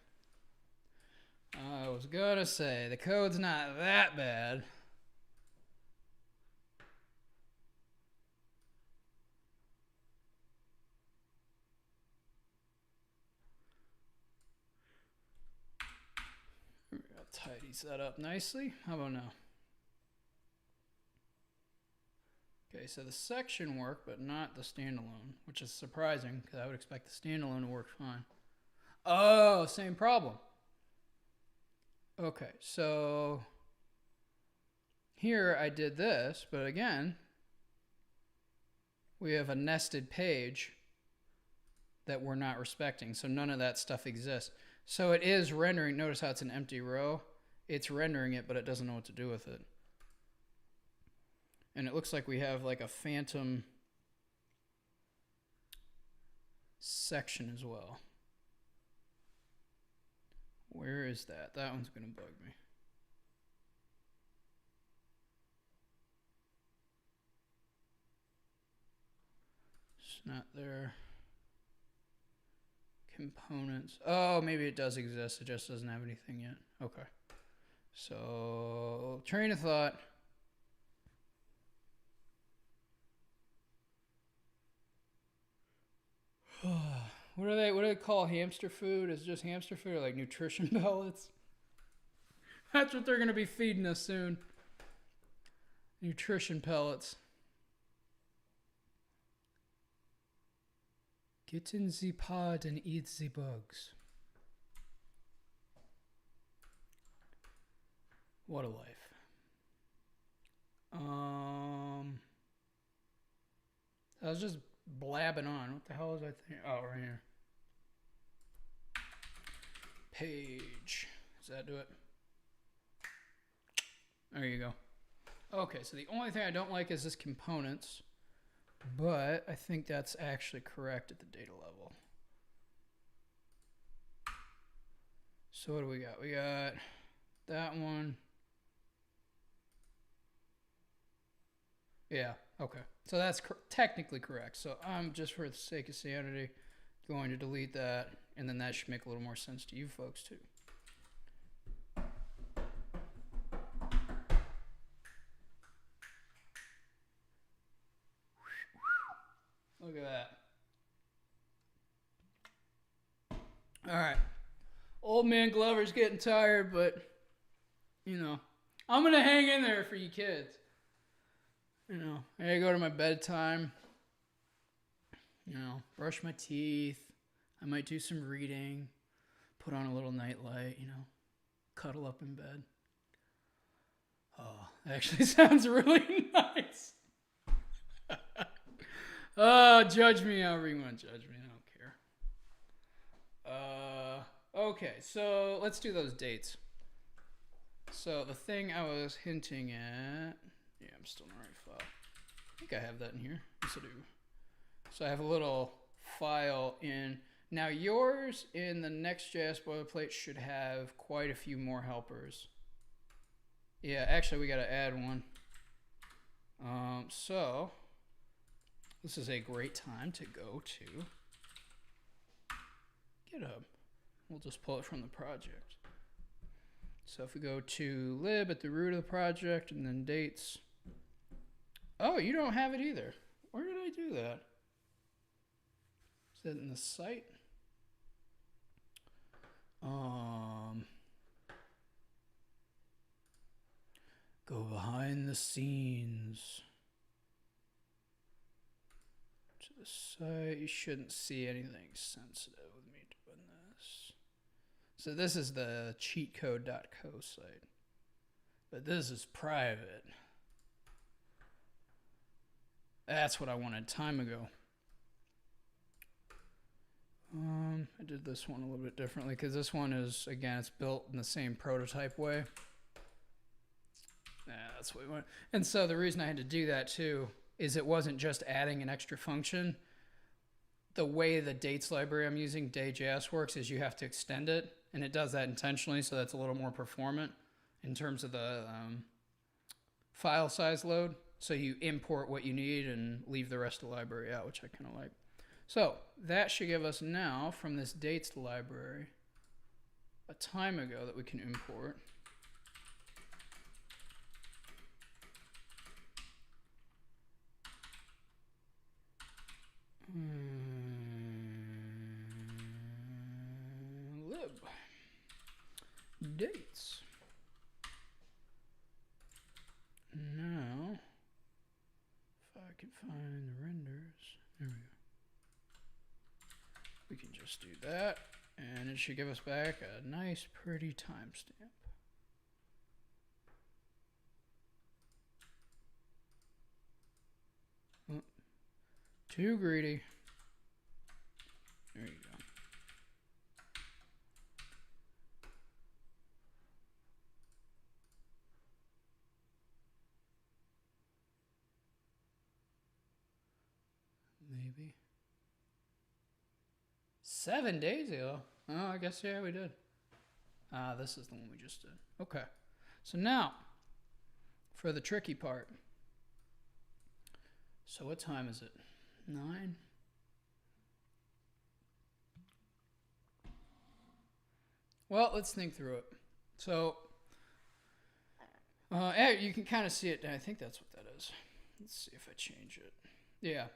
I was gonna say, the code's not that bad. Tidies that up nicely. How about now? Okay, so the section worked, but not the standalone, which is surprising because I would expect the standalone to work fine. Oh, same problem. Okay, so here I did this, but again, we have a nested page that we're not respecting, so none of that stuff exists. So it is rendering. Notice how it's an empty row. It's rendering it, but it doesn't know what to do with it. And it looks like we have like a phantom section as well. Where is that? That one's going to bug me. It's not there. Components. Oh, maybe it does exist. It just doesn't have anything yet. Okay. So, train of thought. What do they call hamster food? Is it just hamster food or like nutrition pellets? That's what they're going to be feeding us soon. Nutrition pellets. Get in the pod and eat the bugs. What a life. I was just blabbing on. What the hell was I thinking? Oh, right here. Page. Does that do it? There you go. Okay, so the only thing I don't like is this components, but I think that's actually correct at the data level. So what do we got? We got that one. Yeah, okay. So that's technically correct. So I'm just for the sake of sanity going to delete that, and then that should make a little more sense to you folks too. Look at that. All right. Old man Glover's getting tired, but, you know, I'm going to hang in there for you kids. You know, I gotta go to my bedtime. You know, brush my teeth. I might do some reading. Put on a little nightlight, you know. Cuddle up in bed. Oh, that actually sounds really nice. Judge me however you want to judge me. I don't care. Okay, so let's do those dates. So the thing I was hinting at, yeah, I'm still in the right file. I think I have that in here. Yes, I do. So I have a little file in. Now yours in the Next.js boilerplate should have quite a few more helpers. Yeah, actually we got to add one. So this is a great time to go to GitHub. We'll just pull it from the project. So if we go to lib at the root of the project and then dates. Oh, you don't have it either. Where did I do that? Is that in the site? Go behind the scenes to the site. You shouldn't see anything sensitive with me doing this. So this is the cheatcode.co site, but this is private. That's what I wanted time ago. I did this one a little bit differently because this one is, again, it's built in the same prototype way. Yeah, that's what we want. And so the reason I had to do that too is it wasn't just adding an extra function. The way the dates library I'm using, day.js, works is you have to extend it, and it does that intentionally, so that's a little more performant in terms of the file size load. So you import what you need and leave the rest of the library out, which I kind of like. So that should give us now, from this dates library, a time ago that we can import. Lib dates. Now, if I can find the renders, there we go. We can just do that, and it should give us back a nice, pretty timestamp. Oh, too greedy. There you go. Maybe. 7 days ago. Oh, I guess, yeah, we did. This is the one we just did. Okay. So now, for the tricky part. So what time is it? 9? Well, let's think through it. So, you can kind of see it. I think that's what that is. Let's see if I change it. Yeah.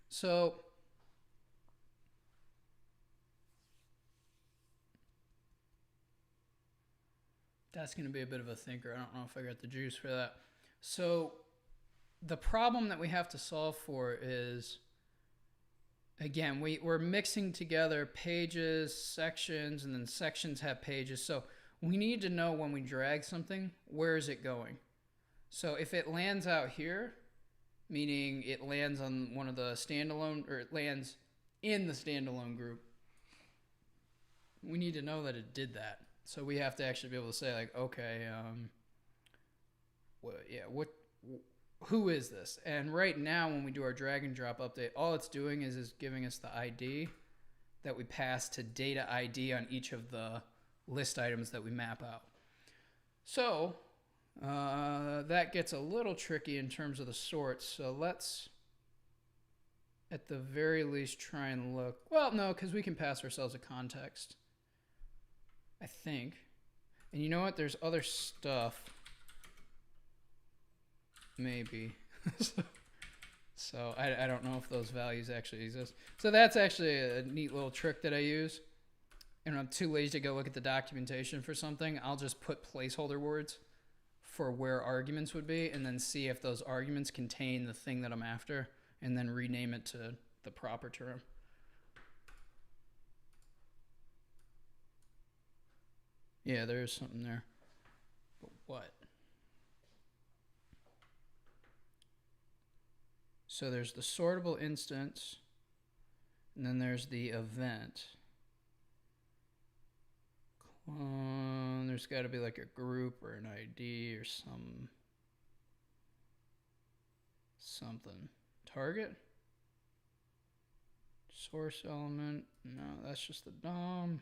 So, that's going to be a bit of a thinker. I don't know if I got the juice for that. So, the problem that we have to solve for is, again, we're mixing together pages, sections, and then sections have pages. So we need to know when we drag something, where is it going? So if it lands out here, meaning it lands on one of the standalone, or it lands in the standalone group, we need to know that it did that. So we have to actually be able to say, like, okay, who is this? And right now, when we do our drag and drop update, all it's doing is giving us the ID that we pass to data ID on each of the list items that we map out. So that gets a little tricky in terms of the sorts. So let's, at the very least, try and look. Well, no, because we can pass ourselves a context, I think. And you know what? There's other stuff. Maybe. So I don't know if those values actually exist. So that's actually a neat little trick that I use. And when I'm too lazy to go look at the documentation for something, I'll just put placeholder words for where arguments would be and then see if those arguments contain the thing that I'm after and then rename it to the proper term. Yeah, there is something there. But what? So there's the sortable instance, and then there's the event. There's got to be like a group or an ID or something. Target? Source element? No, that's just the DOM.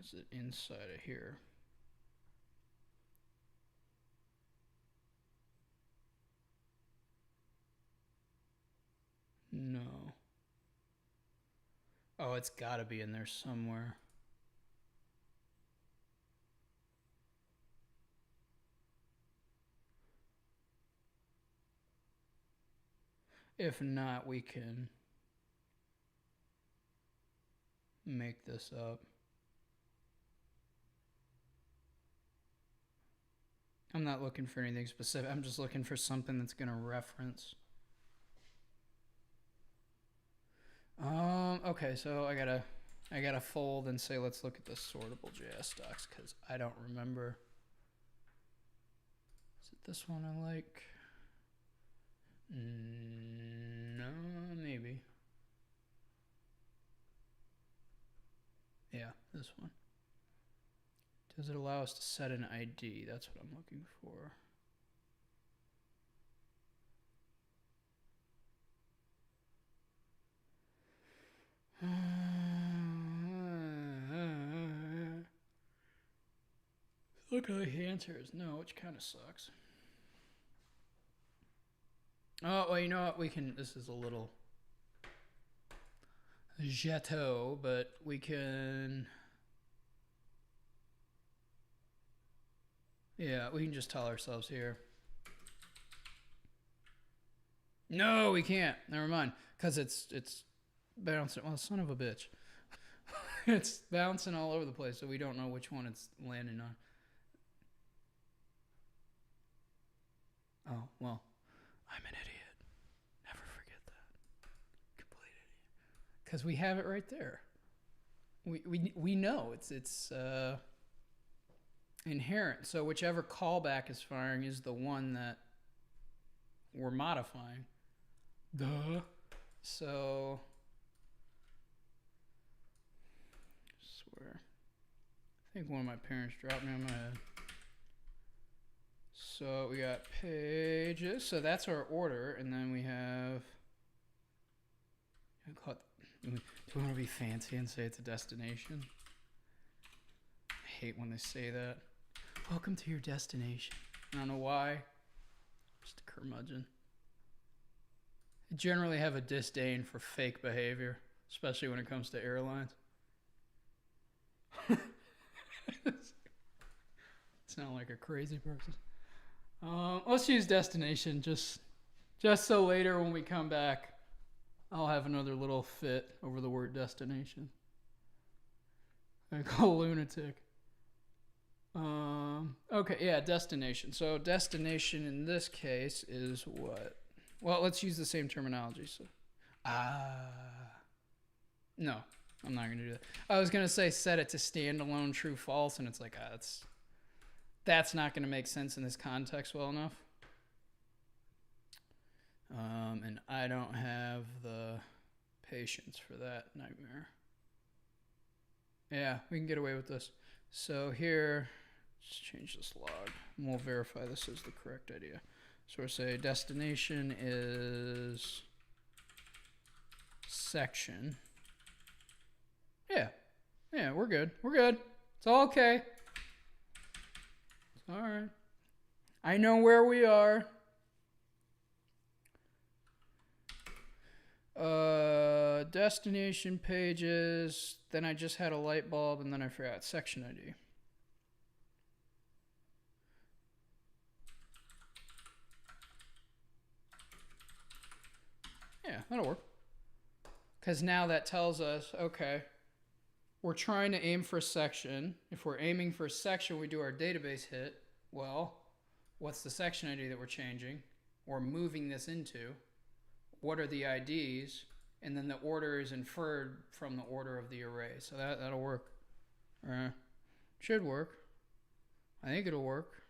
Is it inside of here? No. Oh, it's got to be in there somewhere. If not, we can make this up. I'm not looking for anything specific. I'm just looking for something that's going to reference. Okay, so I gotta fold and say, let's look at the sortable JS docs, because I don't remember. Is it this one I like? No, maybe. Yeah, this one. Does it allow us to set an ID? That's what I'm looking for. Look like the answer is no, which kind of sucks. Oh, well, you know what? We can. This is a little ghetto, but we can. Yeah, we can just tell ourselves here. No, we can't. Never mind. Because it's bouncing. Well, son of a bitch. It's bouncing all over the place, so we don't know which one it's landing on. Oh, well, I'm an idiot. Never forget that. Complete idiot. Because we have it right there. We know it's inherent. So whichever callback is firing is the one that we're modifying. Duh. So, I swear. I think one of my parents dropped me on my head. So we got pages. So that's our order, and then we have. Do we want to be fancy and say it's a destination? I hate when they say that. Welcome to your destination. I don't know why. Just a curmudgeon. I generally have a disdain for fake behavior, especially when it comes to airlines. Sound like a crazy person. Let's use destination just so later when we come back, I'll have another little fit over the word destination. I call lunatic. Okay, yeah, destination. So destination in this case is what? Well, let's use the same terminology. So, no, I'm not gonna do that. I was gonna say set it to standalone true false, and it's like that's not gonna make sense in this context well enough. And I don't have the patience for that nightmare. Yeah, we can get away with this. So here, let's change this log, and we'll verify this is the correct idea. So we'll say destination is section. Yeah, we're good. We're good. It's all okay. It's all right. I know where we are. Destination pages. Then I just had a light bulb, and then I forgot section ID. Yeah, that'll work. Because now that tells us, okay, we're trying to aim for a section. If we're aiming for a section, we do our database hit. Well, what's the section ID that we're changing or moving this into? What are the IDs? And then the order is inferred from the order of the array. So that'll work. Should work. I think it'll work.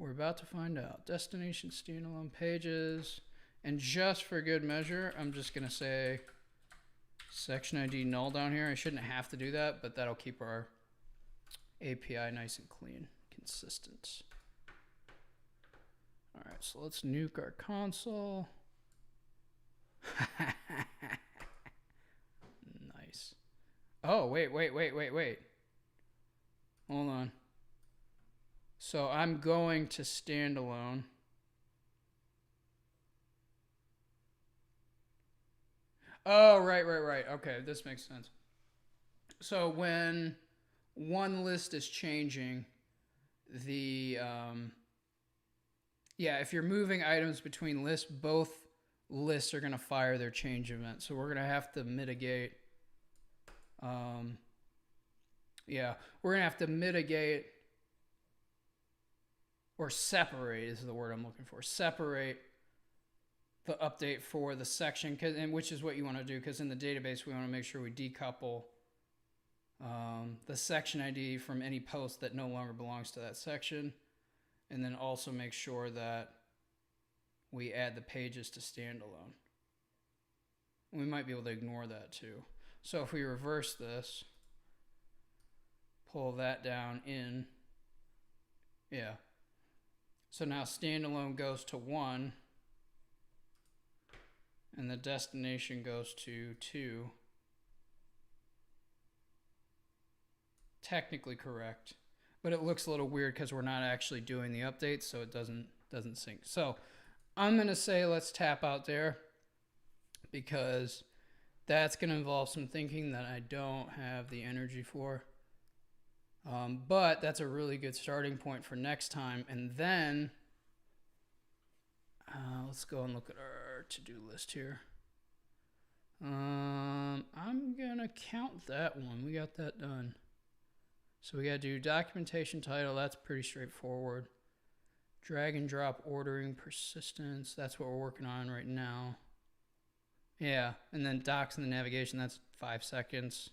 We're about to find out. Destination standalone pages. And just for good measure, I'm just going to say section ID null down here. I shouldn't have to do that, but that'll keep our API nice and clean, consistent. All right, so let's nuke our console. Nice. Oh, wait. Hold on. So I'm going to standalone. Oh, right. Okay, this makes sense. So when one list is changing, the if you're moving items between lists, both lists are going to fire their change event. So we're going to have to mitigate. We're going to have to mitigate or separate is the word I'm looking for. Separate the update for the section, and which is what you want to do, because in the database we want to make sure we decouple the section ID from any post that no longer belongs to that section, and then also make sure that we add the pages to standalone. We might be able to ignore that too. So if we reverse this, pull that down in, so now standalone goes to 1, and the destination goes to 2. Technically correct, but it looks a little weird because we're not actually doing the update, so it doesn't sync. So I'm gonna say let's tap out there, because that's gonna involve some thinking that I don't have the energy for. But that's a really good starting point for next time. And then let's go and look at our to-do list here. I'm gonna count that one. We got that done. So we got to do documentation title. That's pretty straightforward. Drag and drop ordering persistence. That's what we're working on right now. Yeah, and then docs and the navigation. That's 5 seconds.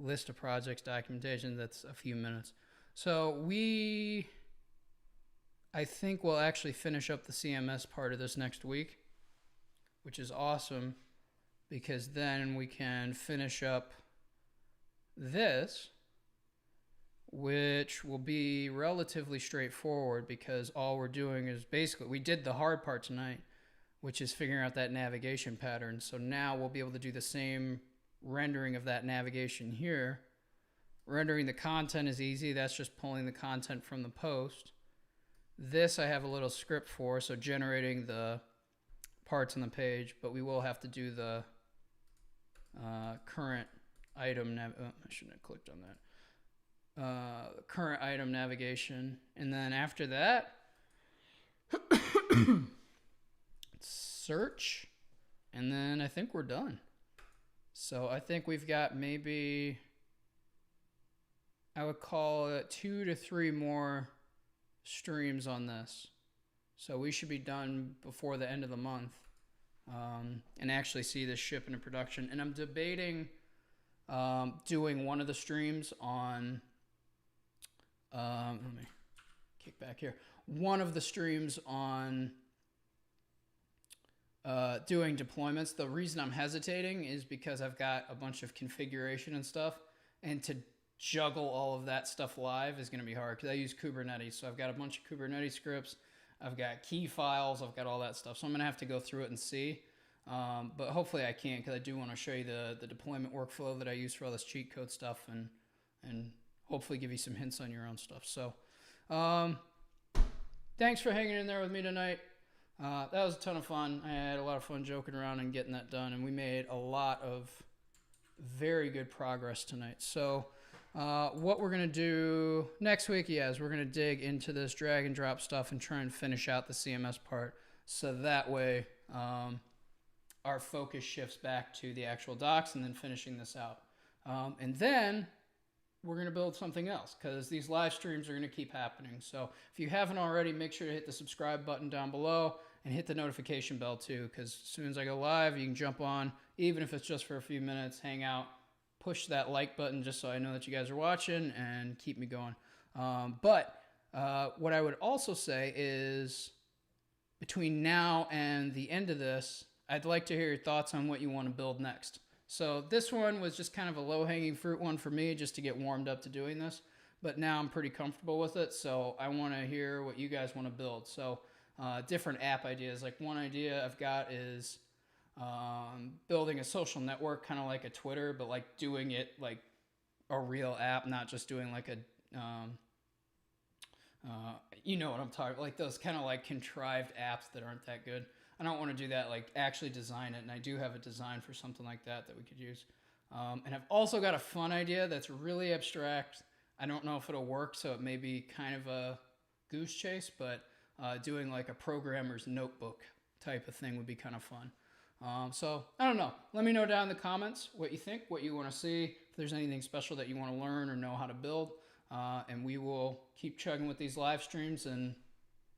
List of projects, documentation. That's a few minutes. So I think we'll actually finish up the CMS part of this next week, which is awesome, because then we can finish up this, which will be relatively straightforward, because all we're doing is basically, we did the hard part tonight, which is figuring out that navigation pattern. So now we'll be able to do the same rendering of that navigation here. Rendering the content is easy. That's just pulling the content from the post. This I have a little script for, so generating the parts on the page, but we will have to do the current item I shouldn't have clicked on that. Current item navigation, and then after that search, and then I think we're done. So I think we've got, maybe I would call it 2 to 3 more streams on this, so we should be done before the end of the month, and actually see this ship into production. And I'm debating doing one of the streams on let me kick back here. One of the streams on doing deployments. The reason I'm hesitating is because I've got a bunch of configuration and stuff, and to juggle all of that stuff live is going to be hard, because I use Kubernetes. So I've got a bunch of Kubernetes scripts, I've got key files, I've got all that stuff. So I'm going to have to go through it and see. But hopefully I can, because I do want to show you the deployment workflow that I use for all this cheat code stuff, and hopefully give you some hints on your own stuff. So thanks for hanging in there with me tonight. That was a ton of fun. I had a lot of fun joking around and getting that done, and we made a lot of very good progress tonight. So what we're going to do next week is we're going to dig into this drag and drop stuff and try and finish out the CMS part, so that way our focus shifts back to the actual docs and then finishing this out. And then we're going to build something else, because these live streams are going to keep happening. So if you haven't already, make sure to hit the subscribe button down below and hit the notification bell too, because as soon as I go live, you can jump on, even if it's just for a few minutes, hang out, push that like button just so I know that you guys are watching, and keep me going. But What I would also say is between now and the end of this, I'd like to hear your thoughts on what you want to build next. So this one was just kind of a low-hanging fruit one for me just to get warmed up to doing this. But now I'm pretty comfortable with it, so I want to hear what you guys want to build. So different app ideas. Like one idea I've got is building a social network, kind of like a Twitter, but like doing it like a real app, not just doing like a, you know what I'm talking about, like those kind of like contrived apps that aren't that good. I don't want to do that, like actually design it, and I do have a design for something like that we could use. And I've also got a fun idea that's really abstract. I don't know if it'll work, so it may be kind of a goose chase, but doing like a programmer's notebook type of thing would be kind of fun. So I don't know. Let me know down in the comments what you think, what you want to see, if there's anything special that you want to learn or know how to build. And we will keep chugging with these live streams and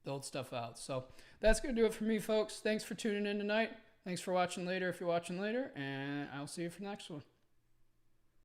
build stuff out. So that's going to do it for me, folks. Thanks for tuning in tonight. Thanks for watching later if you're watching later, and I'll see you for the next one.